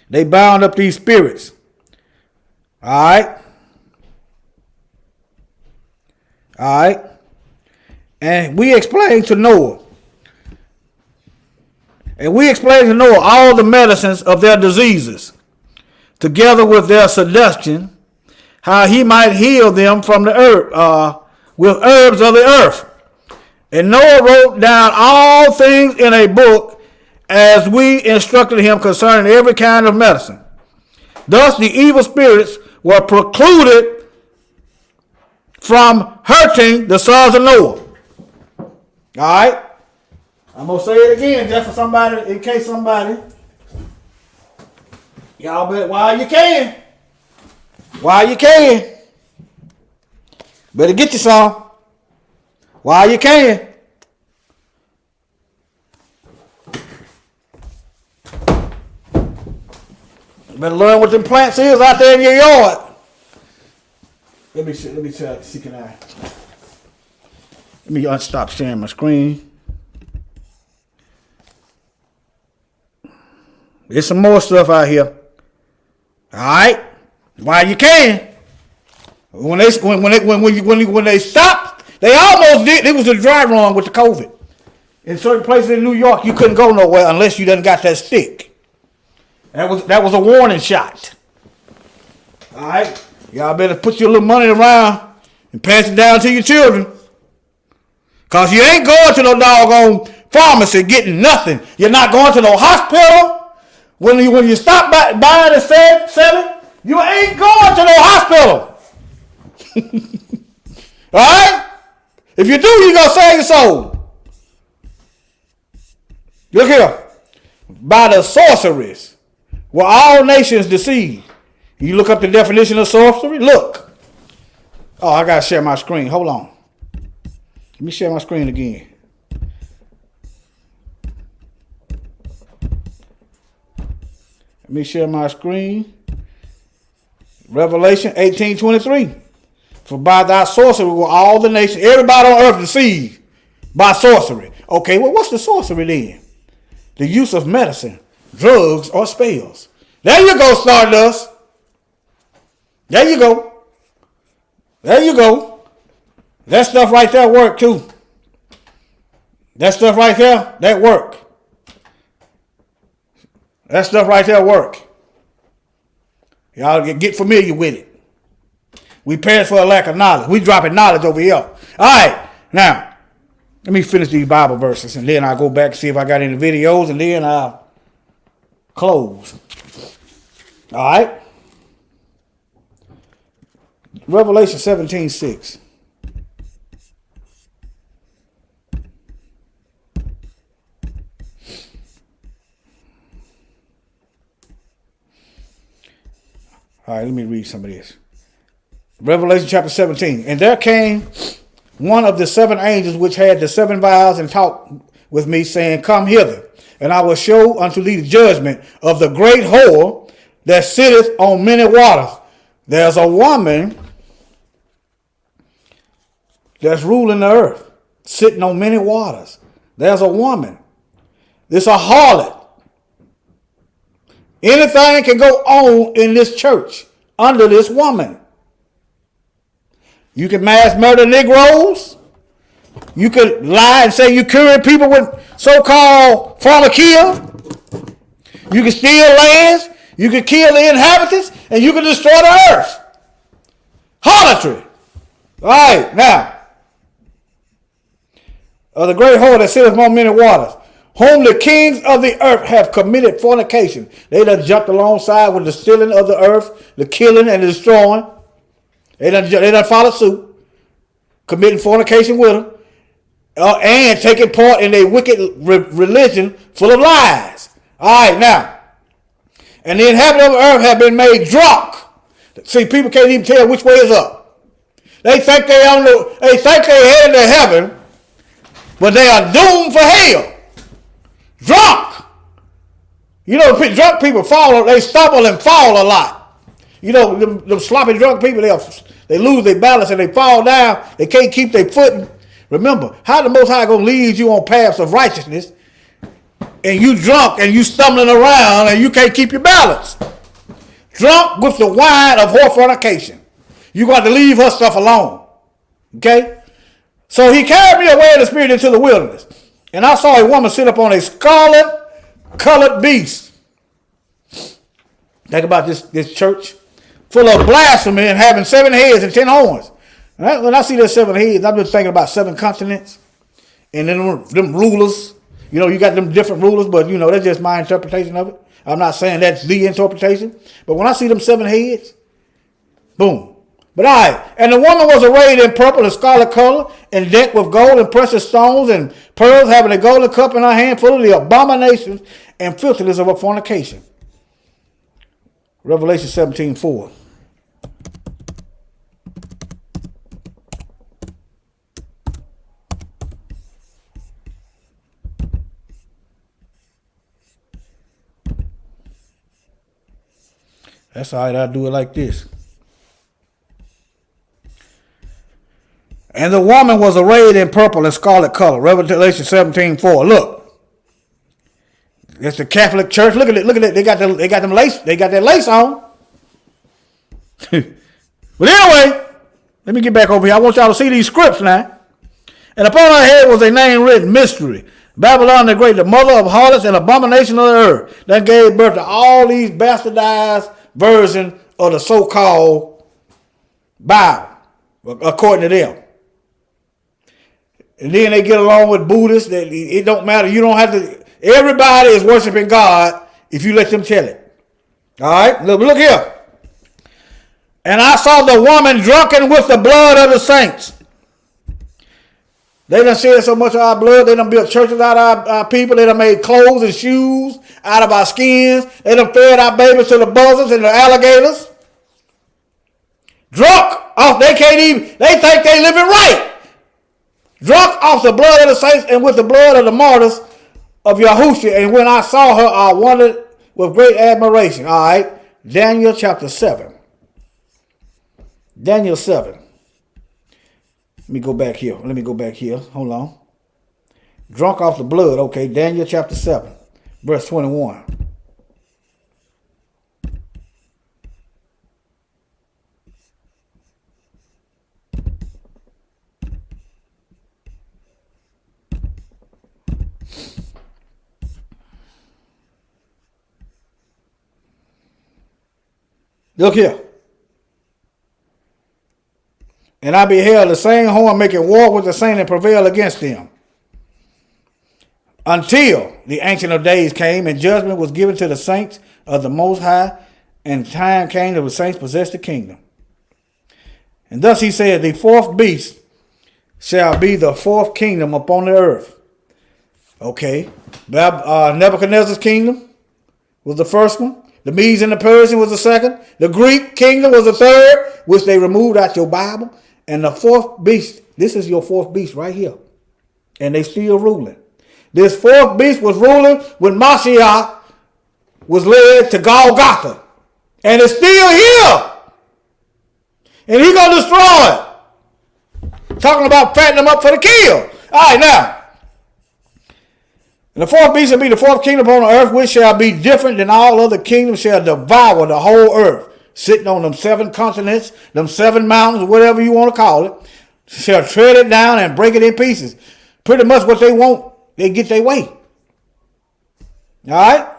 They bound up these spirits. All right. And we explained to Noah. All the medicines of their diseases, together with their seduction, how he might heal them from the earth, with herbs of the earth. And Noah wrote down all things in a book, as we instructed him concerning every kind of medicine. Thus the evil spirits were precluded from hurting the sons of Noah. All right? I'm going to say it again just for somebody, in case somebody. Y'all better, while you can. Better get you some. While you can. Better learn what them plants is out there in your yard. Let me try to see, can I? Let me unstop sharing my screen. There's some more stuff out here. All right, while you can. When they stopped, they almost did. It was a dry run with the COVID. In certain places in New York, you couldn't go nowhere unless you done got that stick. That was a warning shot. All right? Y'all better put your little money around and pass it down to your children. Because you ain't going to no doggone pharmacy getting nothing. You're not going to no hospital. When you stop buying and selling, you ain't going to no hospital. All right? If you do, you're going to save your soul. Look here. By the sorceries were all nations deceived. You look up the definition of sorcery. Look. Oh, I got to share my screen. Hold on. Let me share my screen again. Let me share my screen. Revelation 18:23. For by thy sorcery were all the nations, everybody on earth deceived by sorcery. Okay, well, what's the sorcery then? The use of medicine, drugs, or spells. There you go, Stardust. There you go. There you go. That stuff right there work too. That stuff right there, that work. That stuff right there work. Y'all get familiar with it. We perish for a lack of knowledge. We dropping knowledge over here. All right, now, let me finish these Bible verses, and then I'll go back and see if I got any videos, and then I'll close. All right? Revelation 17:6. All right, let me read some of this. Revelation chapter 17. And there came one of the seven angels which had the seven vials and talked with me, saying, Come hither, and I will show unto thee the judgment of the great whore that sitteth on many waters. There's a woman that's ruling the earth, sitting on many waters. There's a woman. It's a harlot. Anything can go on in this church under this woman. You can mass murder Negroes. You could lie and say you curing people with so-called pharmakia. You can steal lands. You can kill the inhabitants. And you can destroy the earth. Harlotry. All right, now. Of the great whore that sitteth among many waters, whom the kings of the earth have committed fornication. They done jumped alongside with the stealing of the earth, the killing and the destroying. They done followed suit, committing fornication with them, and taking part in a wicked religion full of lies. All right, now. And the inhabitants of the earth have been made drunk. See, people can't even tell which way is up. They think they're headed to heaven, but they are doomed for hell. Drunk. You know, drunk people they stumble and fall a lot. You know, them sloppy drunk people, they lose their balance and they fall down. They can't keep their footing. Remember, how the Most High gonna lead you on paths of righteousness, and you drunk and you stumbling around and you can't keep your balance? Drunk with the wine of whore fornication. You got to leave her stuff alone. Okay? So he carried me away in the spirit into the wilderness. And I saw a woman sit up on a scarlet-colored beast. Think about this church. Full of blasphemy and having 7 heads and 10 horns. When I see those 7 heads, I'm just thinking about 7 continents. And then them rulers. You know, you got them different rulers, but, you know, that's just my interpretation of it. I'm not saying that's the interpretation. But when I see them 7 heads, boom. But all right, and the woman was arrayed in purple and scarlet color, and decked with gold and precious stones and pearls, having a golden cup in her hand full of the abominations and filthiness of her fornication. Revelation 17:4. That's all right, I'll do it like this. And the woman was arrayed in purple and scarlet color. Revelation 17:4. Look. It's the Catholic Church. Look at it. Look at it. They got them lace. They got that lace on. But anyway, let me get back over here. I want y'all to see these scripts now. And upon her head was a name written, Mystery. Babylon the Great, the mother of harlots and abomination of the earth, that gave birth to all these bastardized versions of the so-called Bible, according to them. And then they get along with Buddhists. It don't matter. You don't have to. Everybody is worshiping God if you let them tell it. All right? Look here. And I saw the woman drunken with the blood of the saints. They done shed so much of our blood. They done built churches out of our people. They done made clothes and shoes out of our skins. They done fed our babies to the buzzards and the alligators. Drunk off, they think they living right. Drunk off the blood of the saints and with the blood of the martyrs of Yahushua. And when I saw her, I wondered with great admiration. All right. Daniel chapter 7. Daniel 7. Let me go back here. Hold on. Drunk off the blood. Okay. Daniel chapter 7. Verse 21. Look here. And I beheld the same horn making war with the saints and prevail against them. Until the Ancient of Days came and judgment was given to the saints of the Most High, and time came that the saints possessed the kingdom. And thus he said, the fourth beast shall be the fourth kingdom upon the earth. Okay. Nebuchadnezzar's kingdom was the first one. The Medes and the Persian was the second. The Greek kingdom was the third, which they removed out your Bible. And the fourth beast, this is your fourth beast right here. And they still ruling. This fourth beast was ruling when Mashiach was led to Golgotha. And it's still here. And he's going to destroy it. Talking about fattening them up for the kill. All right, now. And the fourth beast shall be the fourth kingdom upon the earth, which shall be different than all other kingdoms, shall devour the whole earth, sitting on them 7 continents, them 7 mountains, whatever you want to call it, shall tread it down and break it in pieces. Pretty much what they want, they get their way. All right?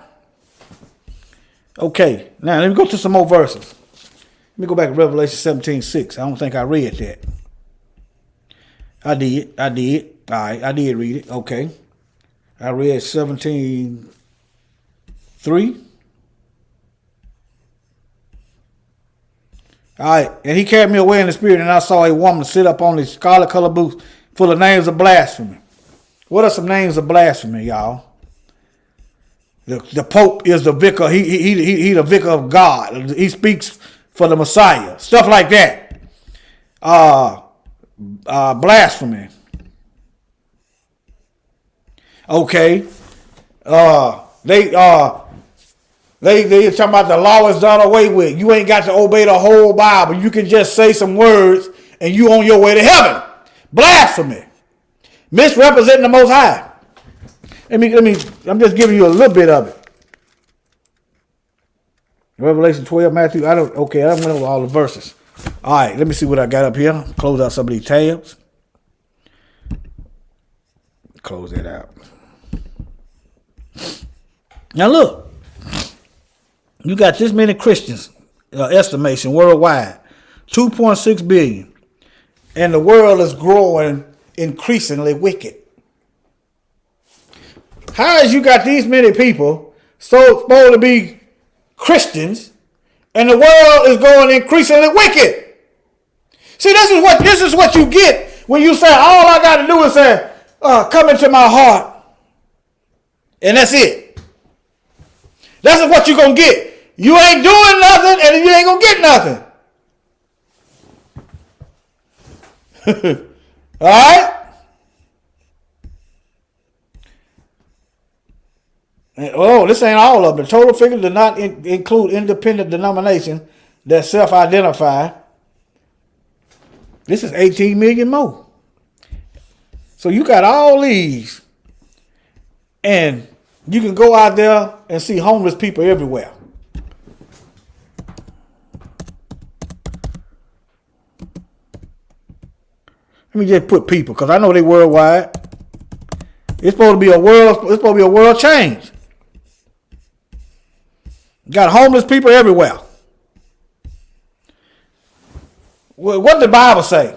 Okay, now let me go to some more verses. Let me go back to Revelation 17:6. I don't think I read that. I did. All right, I did read it. Okay. I read 17:3. All right. And he carried me away in the spirit, and I saw a woman sit up on the scarlet colored booth full of names of blasphemy. What are some names of blasphemy, y'all? The Pope is the vicar. He the vicar of God. He speaks for the Messiah. Stuff like that. Blasphemy. Okay. They talking about the law is done away with. You ain't got to obey the whole Bible. You can just say some words and you on your way to heaven. Blasphemy. Misrepresenting the Most High. I'm just giving you a little bit of it. Revelation 12, Matthew. I don't know all the verses. All right, let me see what I got up here. Close out some of these tabs. Close that out. Now look, you got this many Christians, estimation worldwide, 2.6 billion, and the world is growing increasingly wicked. How is you got these many people supposed to be Christians, and the world is going increasingly wicked? See, this is what you get when you say all I got to do is say, come into my heart, and that's it. That's what you're going to get. You ain't doing nothing, and you ain't going to get nothing. All right? And, this ain't all of them. The total figure does not include independent denominations that self-identify. This is 18 million more. So you got all these, and you can go out there and see homeless people everywhere. Let me just put people, because I know they worldwide. It's supposed to be a world change. You got homeless people everywhere. What did the Bible say?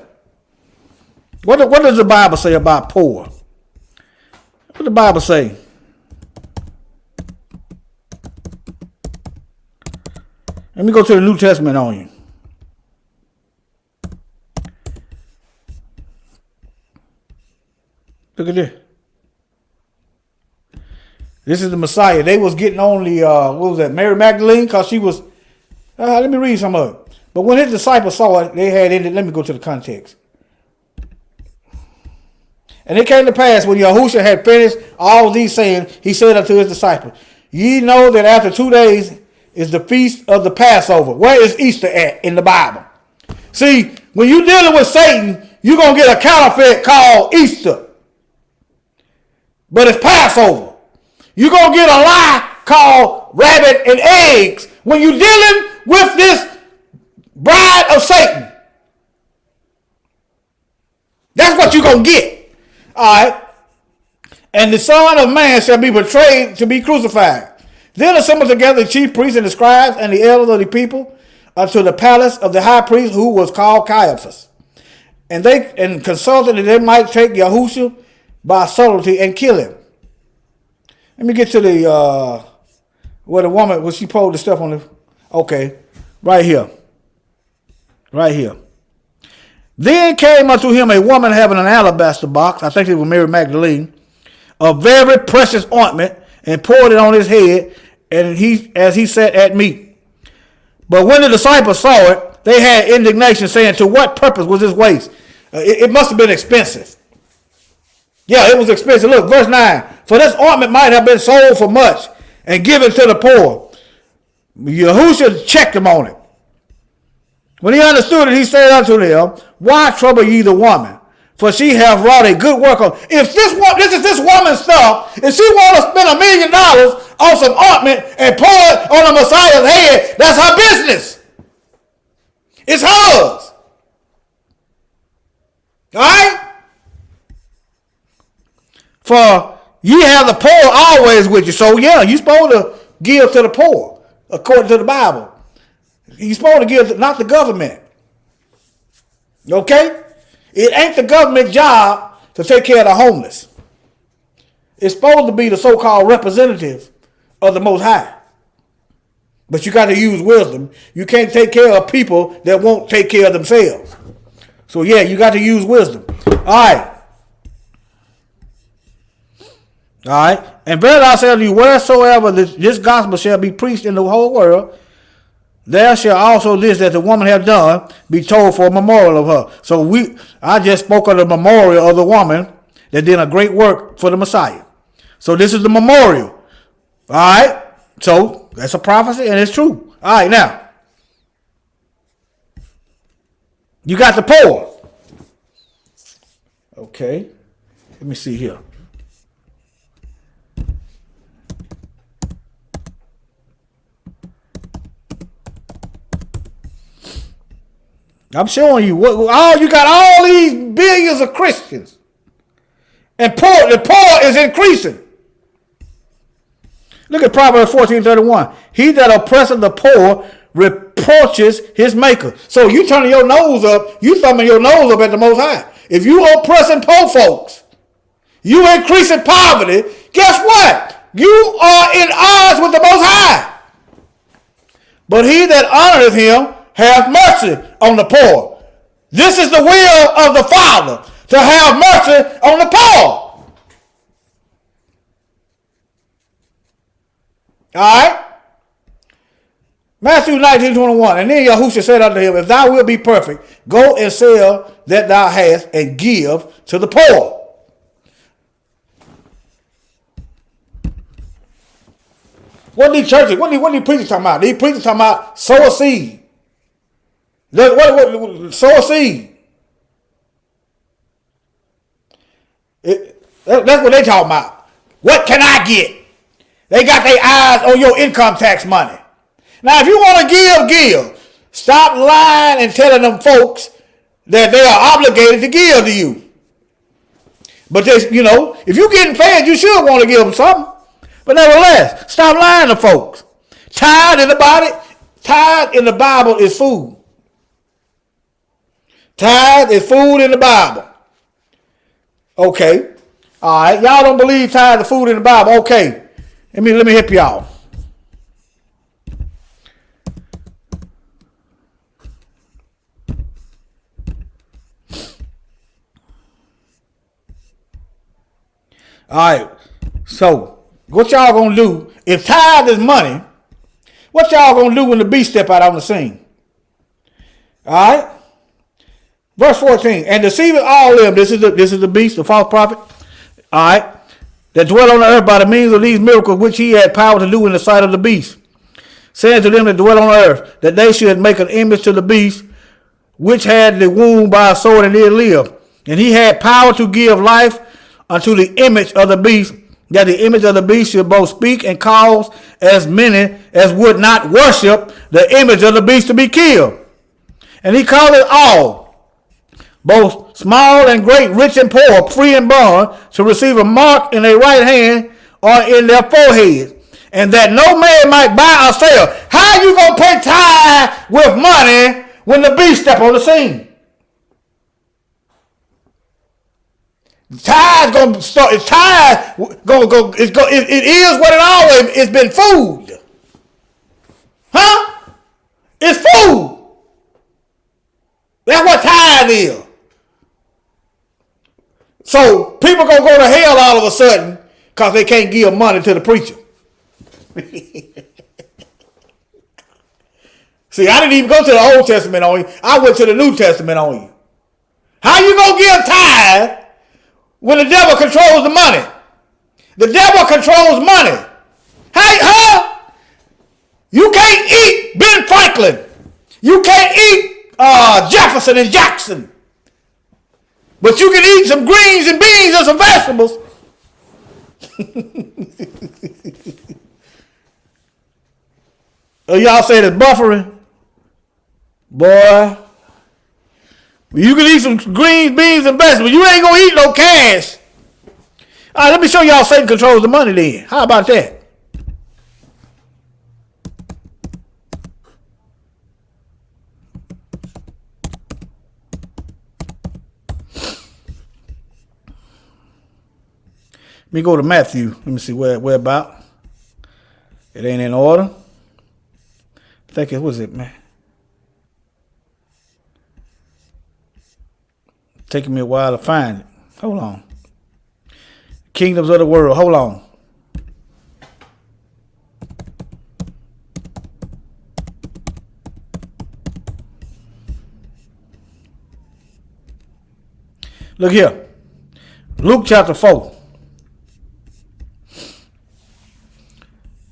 What does the Bible say about poor? What did the Bible say? Let me go to the New Testament on you. Look at this. This is the Messiah. They was getting on the, what was that, Mary Magdalene? Because she was, let me read some of it. But when his disciples saw it, they had ended, let me go to the context. And it came to pass when Yahushua had finished all these saying, he said unto his disciples, ye know that after 2 days is the feast of the Passover. Where is Easter at in the Bible? See, when you're dealing with Satan, you're going to get a counterfeit called Easter. But it's Passover. You're going to get a lie called rabbit and eggs when you're dealing with this bride of Satan. That's what you're going to get. All right. And the Son of Man shall be betrayed to be crucified. Then assembled together the chief priests and the scribes and the elders of the people unto the palace of the high priest, who was called Caiaphas. And they consulted that they might take Yahushua by subtlety and kill him. Let me get to the where the woman, when she pulled the stuff on the, okay, right here. Right here. Then came unto him a woman having an alabaster box, I think it was Mary Magdalene, of very precious ointment, and poured it on his head, and as he sat at meat. But when the disciples saw it, they had indignation, saying, to what purpose was this waste? It must have been expensive. Yeah, it was expensive. Look, verse 9. For this ointment might have been sold for much and given to the poor. Yahushua checked him on it. When he understood it, he said unto them, why trouble ye the woman? For she hath wrought a good work on. If this is this woman's stuff, if she want to spend $1 million on some ointment and pour it on the Messiah's head, that's her business. It's hers. All right? For ye have the poor always with you. So yeah, you're supposed to give to the poor, according to the Bible. You're supposed to give, not the government. Okay? It ain't the government job to take care of the homeless. It's supposed to be the so-called representative of the Most High. But you got to use wisdom. You can't take care of people that won't take care of themselves. So yeah, you got to use wisdom. All right. All right. And verily I say unto you, wheresoever this gospel shall be preached in the whole world, there shall also this that the woman have done be told for a memorial of her. So I just spoke of the memorial of the woman that did a great work for the Messiah. So this is the memorial. All right. So that's a prophecy and it's true. All right. Now, you got the poor. Okay. Let me see here. I'm showing you you got all these billions of Christians, and the poor is increasing. Look at Proverbs 14:31. He that oppresseth the poor reproaches his maker. So you turning your nose up, you thumbing your nose up at the Most High. If you oppressing poor folks, you increasing poverty. Guess what? You are in odds with the Most High. But he that honoreth him have mercy on the poor. This is the will of the Father, to have mercy on the poor. All right? Matthew 19:21. And then Yahushua said unto him, if thou wilt be perfect, go and sell that thou hast and give to the poor. What these churches, what these preachers talking about? These preachers talking about sow a seed. Sow a seed. That's what they talking about. What can I get? They got their eyes on your income tax money. Now, if you want to give. Stop lying and telling them folks that they are obligated to give to you. But if you're getting fed, you should want to give them something. But nevertheless, stop lying to folks. Tithe in the Bible is food. Tithe is food in the Bible. Okay. All right. Y'all don't believe tithe is food in the Bible. Okay. Let me help y'all. All right. So what y'all gonna do if tithe is money? What y'all gonna do when the beast step out on the scene? All right. Verse 14, and deceiving all of them. This is the beast, the false prophet. All right, that dwell on the earth by the means of these miracles which he had power to do in the sight of the beast, saying to them that dwell on the earth that they should make an image to the beast, which had the wound by a sword and did live, and he had power to give life unto the image of the beast, that the image of the beast should both speak and cause as many as would not worship the image of the beast to be killed. And he called it all, both small and great, rich and poor, free and bond, to receive a mark in their right hand or in their forehead, and that no man might buy or sell. How you gonna pay tithe with money when the beast step on the scene? Tithe gonna start. Tithe go. It is what it always. It's been food, huh? It's food. That's what tithe is. So people gonna go to hell all of a sudden because they can't give money to the preacher. See, I didn't even go to the Old Testament on you. I went to the New Testament on you. How you gonna give tithe when the devil controls the money? The devil controls money. Huh? You can't eat Ben Franklin. You can't eat Jefferson and Jackson. But you can eat some greens and beans and some vegetables. Oh, y'all say it's buffering? Boy. You can eat some greens, beans, and vegetables. You ain't going to eat no cash. All right, let me show y'all Satan controls the money then. How about that? Let me go to Matthew. Let me see where about. It ain't in order. I think it was it, man. Taking me a while to find it. Hold on. Kingdoms of the world. Hold on. Look here. Luke chapter 4.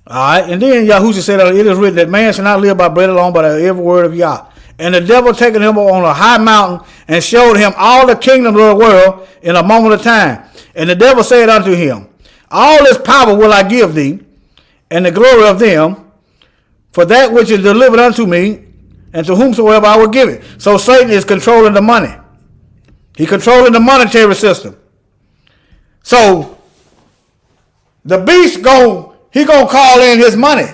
All right, and then Yahushua said, it is written that man shall not live by bread alone, but by every word of Yah. And the devil taken him on a high mountain and showed him all the kingdoms of the world in a moment of time. And the devil said unto him, all this power will I give thee, and the glory of them, for that which is delivered unto me, and to whomsoever I will give it. So Satan is controlling the money. He's controlling the monetary system. So the beast he gonna call in his money.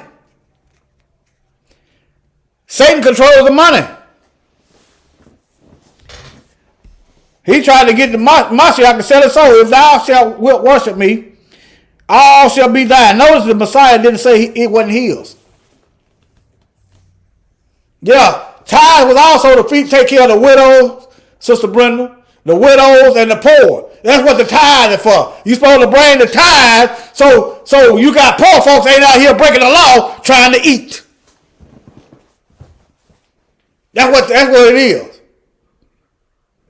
Satan controls the money. He tried to get the Mashiach to sell his soul. If thou shalt worship me, all shall be thine. Notice the Messiah didn't say it wasn't his. Yeah, tithe was also to take care of the widows, Sister Brenda, the widows and the poor. That's what the tithe is for. You supposed to bring the tithe so you got poor folks ain't out here breaking the law trying to eat. That's what it is.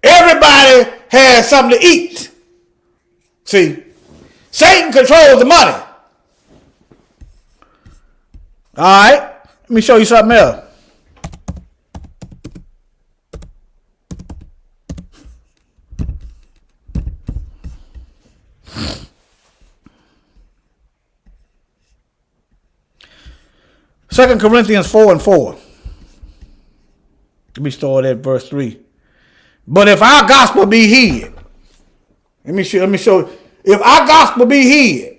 Everybody has something to eat. See, Satan controls the money. All right, let me show you something else. Second Corinthians 4:4. Let me start at verse 3. But if our gospel be hid, let me show. If our gospel be hid,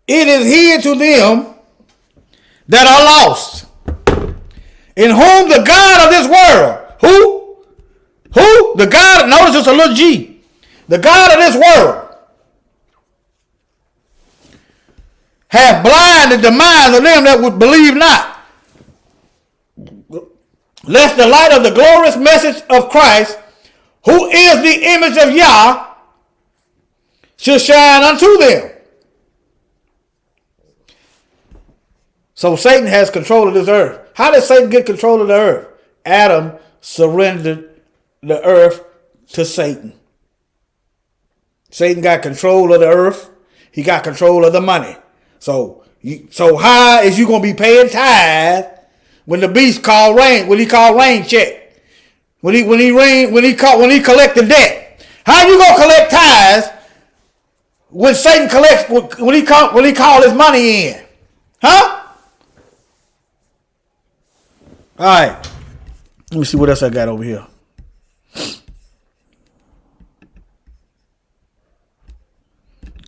it is hid to them that are lost, in whom the God of this world, who? Who? The God, notice it's a little G. The God of this world hath blinded the minds of them that would believe not, lest the light of the glorious message of Christ, who is the image of Yah, should shine unto them. So Satan has control of this earth. How did Satan get control of the earth? Adam surrendered the earth to Satan. Satan got control of the earth. He got control of the money. So how is you going to be paying tithe when the beast called rain? When he called rain check? When he collect the debt? How you going to collect tithes when Satan collects when he call his money in? Huh? All right. Let me see what else I got over here.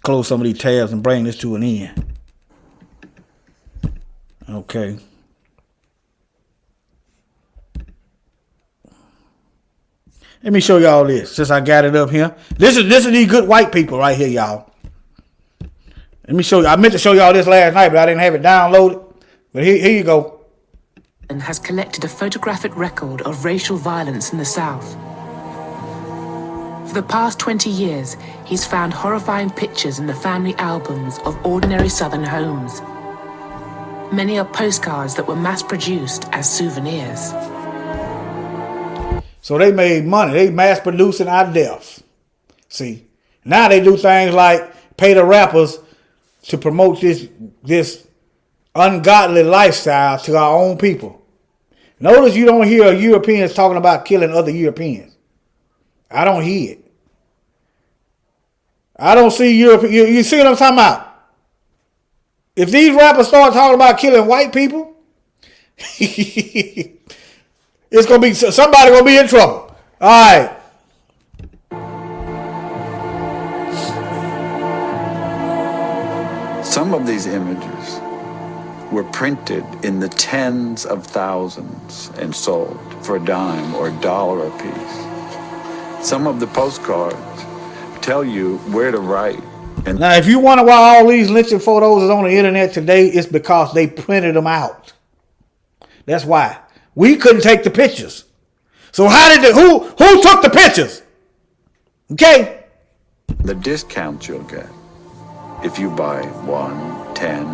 Close some of these tabs and bring this to an end. Okay. Let me show y'all this since I got it up here. This is these good white people right here, y'all. Let me show you. I meant to show y'all this last night, but I didn't have it downloaded. But here you go. And has collected a photographic record of racial violence in the South. For the past 20 years, he's found horrifying pictures in the family albums of ordinary Southern homes. Many are postcards that were mass-produced as souvenirs. So they made money. They mass-producing our deaths. See, now they do things like pay the rappers to promote this ungodly lifestyle to our own people. Notice you don't hear Europeans talking about killing other Europeans. I don't hear it. I don't see Europe. You see what I'm talking about? If these rappers start talking about killing white people, it's gonna be somebody gonna be in trouble. All right. Some of these images were printed in the tens of thousands and sold for a dime or $1 a piece. Some of the postcards tell you where to write. And now, if you wonder why all these lynching photos is on the internet today, it's because they printed them out. That's why. We couldn't take the pictures. So who took the pictures? Okay. The discounts you'll get if you buy 1, 10,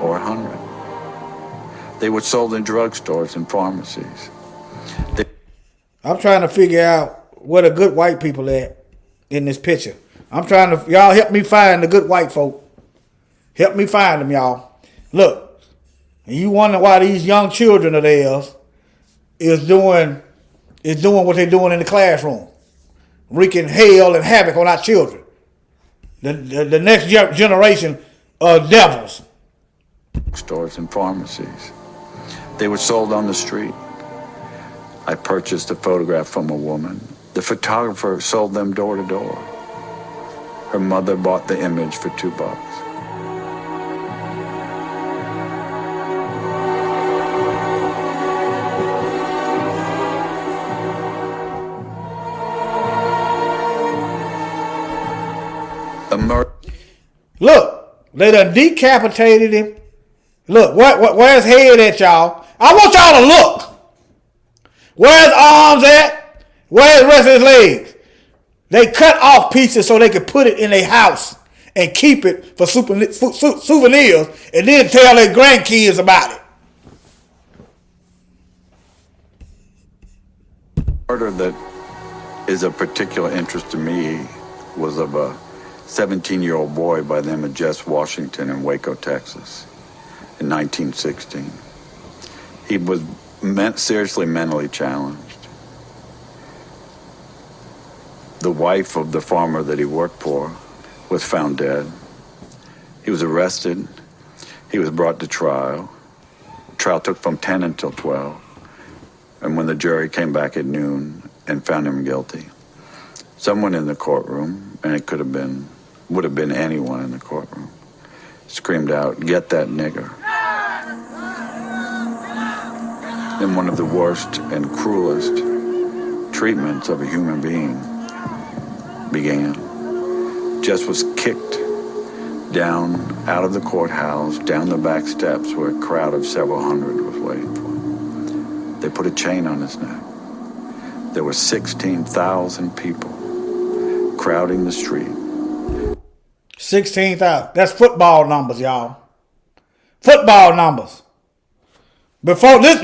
or 100. They were sold in drugstores and pharmacies. I'm trying to figure out where the good white people at in this picture. Y'all help me find the good white folk. Help me find them, y'all. Look, and you wonder why these young children of theirs is doing what they're doing in the classroom, wreaking hell and havoc on our children. The next generation of devils. Stores and pharmacies. They were sold on the street. I purchased a photograph from a woman. The photographer sold them door to door. Her mother bought the image for $2. Look, they done decapitated him. Look, where's head at, y'all? I want y'all to look. Where's arms at? Where's the rest of his legs? They cut off pieces so they could put it in their house and keep it for souvenirs and then tell their grandkids about it. Murder that is of particular interest to me was of a 17-year-old boy by the name of Jess Washington in Waco, Texas, in 1916. He was seriously mentally challenged. The wife of the farmer that he worked for was found dead. He was arrested. He was brought to trial. Trial took from 10 until 12. And when the jury came back at noon and found him guilty, someone in the courtroom, and it would have been anyone in the courtroom, screamed out, "Get that nigger." In one of the worst and cruelest maltreatments of a human being began. Jess was kicked down out of the courthouse, down the back steps where a crowd of several hundred was waiting for him. They put a chain on his neck. There were 16,000 people crowding the street. 16,000. That's football numbers, y'all. Football numbers. Before this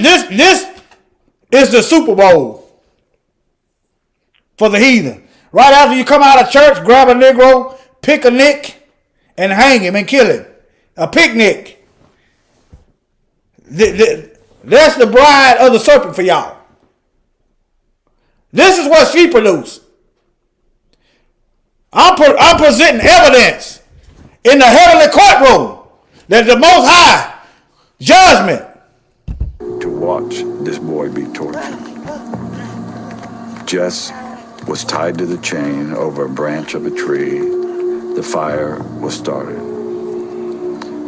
is the Super Bowl for the heathen. Right after you come out of church, grab a Negro, pick a nick, and hang him and kill him. A picnic. That's the bride of the serpent for y'all. This is what she produced. I'm presenting evidence in the heavenly courtroom that the Most High judgment. To watch this boy be tortured. Jess was tied to the chain over a branch of a tree. The fire was started.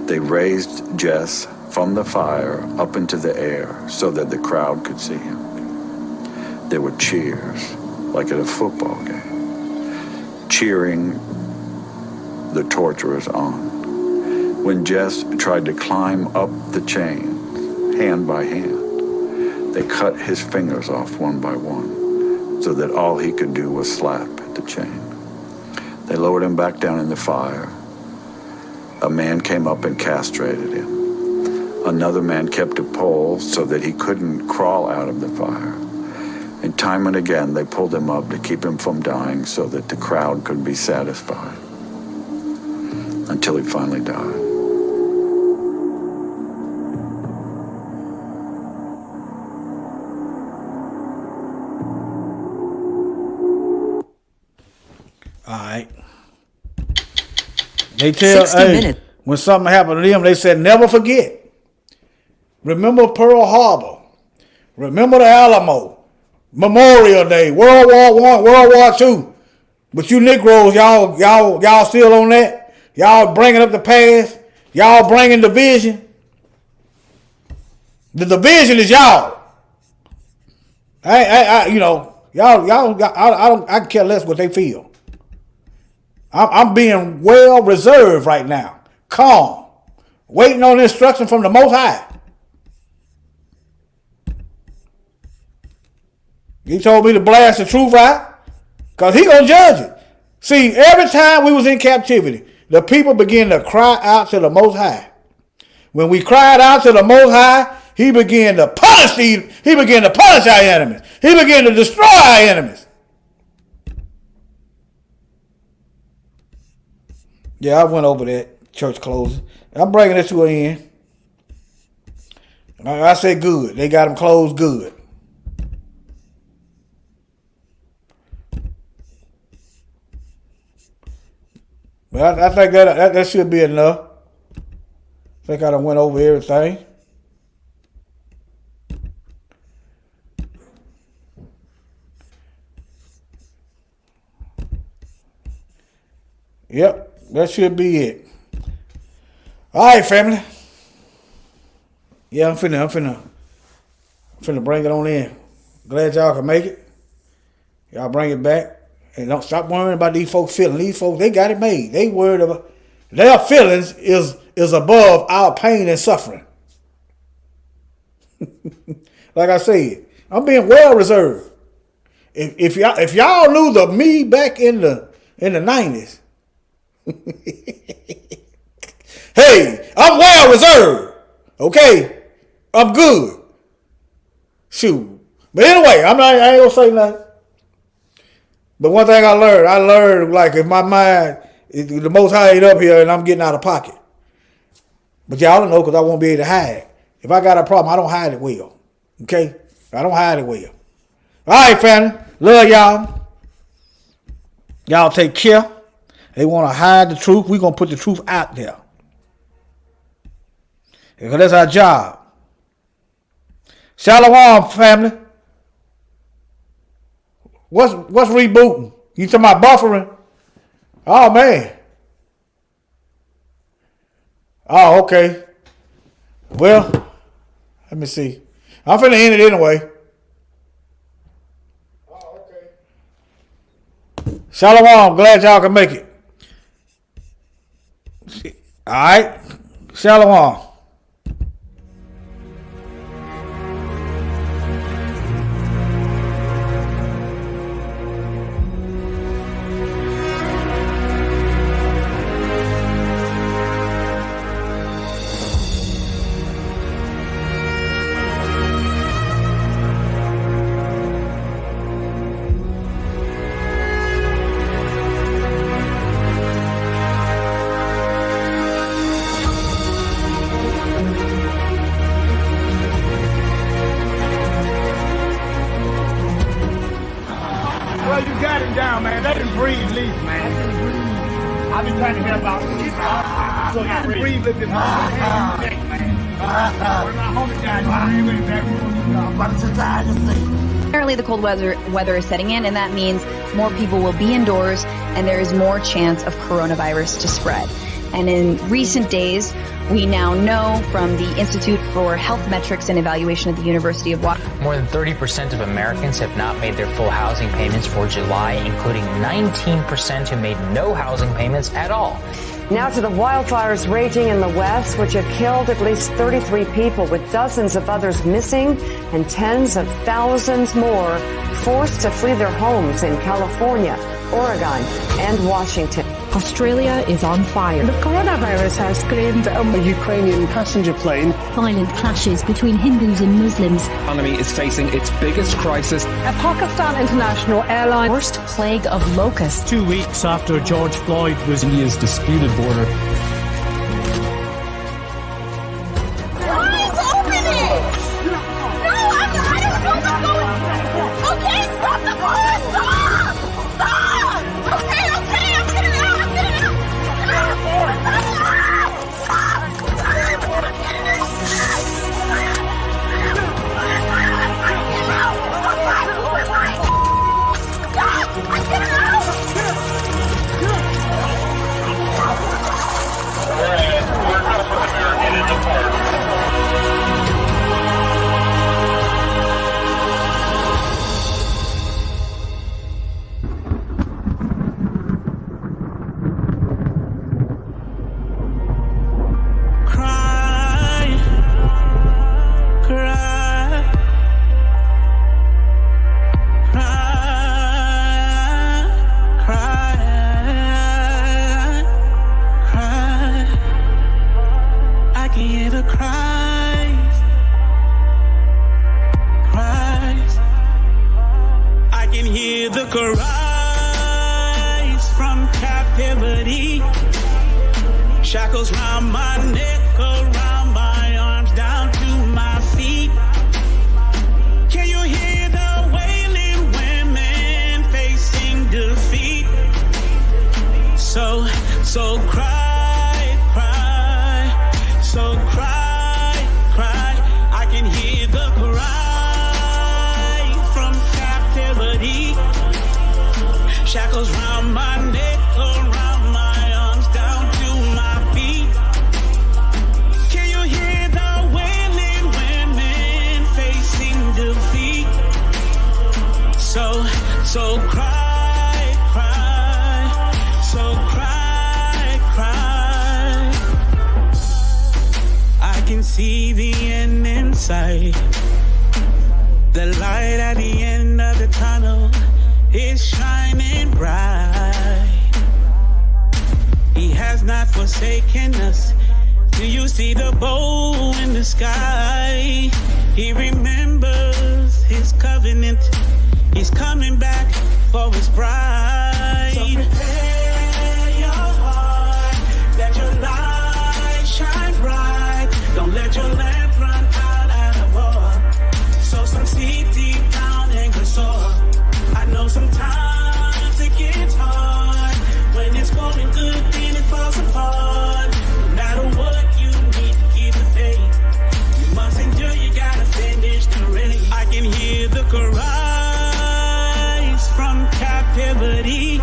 They raised Jess from the fire up into the air so that the crowd could see him. There were cheers, like at a football game, cheering the torturers on. When Jess tried to climb up the chain, hand by hand, they cut his fingers off one by one so that all he could do was slap at the chain. They lowered him back down in the fire. A man came up and castrated him. Another man kept a pole so that he couldn't crawl out of the fire. And time and again, they pulled him up to keep him from dying so that the crowd could be satisfied. Until he finally died. All right. They tell, hey, when something happened to them, they said, never forget. Remember Pearl Harbor. Remember the Alamo. Memorial Day, World War I, World War II. But you Negroes, y'all still on that? Y'all bringing up the past? Y'all bringing division? The division is y'all. I can care less what they feel. I'm being well reserved right now, calm, waiting on instruction from the Most High. He told me to blast the truth out because he gonna judge it. See, every time we was in captivity, the people began to cry out to the Most High. When we cried out to the Most High, he began to punish our enemies. He began to destroy our enemies. Yeah, I went over that church closing. I'm bringing it to an end. I said good. They got them closed good. But I think that should be enough. I think I done went over everything. Yep, that should be it. All right, family. Yeah, I'm finna bring it on in. Glad y'all can make it. Y'all bring it back. And don't stop worrying about these folks' feelings. These folks, they got it made. They worried about their feelings is above our pain and suffering. Like I said, I'm being well reserved. If y'all knew the me back in the 90s, hey, I'm well reserved. Okay, I'm good. Shoot, but anyway, I ain't gonna say nothing. But one thing I learned like if my mind, the Most High ain't up here and I'm getting out of pocket. But y'all don't know because I won't be able to hide. If I got a problem, I don't hide it well. Okay? I don't hide it well. All right, family. Love y'all. Y'all take care. They want to hide the truth. We're going to put the truth out there. Because that's our job. Shalom, family. What's rebooting? You talking about buffering? Oh, man. Oh, okay. Well, let me see. I'm finna end it anyway. Shalom. Glad y'all can make it. All right. Shalom. Well, you got him down, man. Let him breathe, leave, man. I've been trying to help out. So you can breathe with this man. Where my homie died, Apparently the cold weather is setting in, and that means more people will be indoors and there is more chance of coronavirus to spread. And in recent days, we now know from the Institute for Health Metrics and Evaluation at the University of Washington. More than 30% of Americans have not made their full housing payments for July, including 19% who made no housing payments at all. Now to the wildfires raging in the West, which have killed at least 33 people, with dozens of others missing and tens of thousands more forced to flee their homes in California, Oregon, and Washington. Australia is on fire. The coronavirus has claimed a Ukrainian passenger plane. Violent clashes between Hindus and Muslims. The economy is facing its biggest crisis. A Pakistan International airline. Worst plague of locusts. 2 weeks after George Floyd was India's disputed border. Shackles round my neck, around my arms, down to my feet. Can you hear the wailing women facing defeat? So cry, cry, so cry, cry. I can hear the cry from captivity. Shackles round my neck, around my arms, down to my feet. Can you hear the wailing women facing defeat? So cry, cry, so cry, cry. I can see the end in sight. The light at the end of the tunnel is shining bright. He has not forsaken us. Do you see the bow in the sky? He remembers his covenant. He's coming back for his bride. So prepare your heart. Let your light shine bright. Don't let your lamp run out at a war. Sow some seed deep down in your soul. I know sometimes it gets hard. When it's going good, then it falls apart. No matter what, you need to keep the faith. You must endure, you gotta finish the race. I can hear the cries from captivity.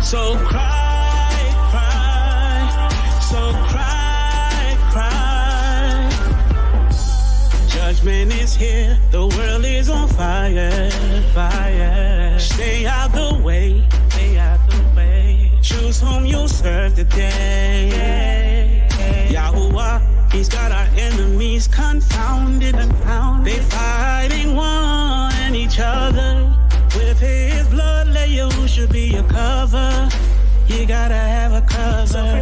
So cry, cry, so cry, cry. Judgment is here, the world is on fire, fire. Stay out the way, stay out the way. Choose whom you serve today. Yahuwah, he's got our enemies confounded, they fighting one and each other. With his blood, Yahushua be your cover. You gotta have a cover.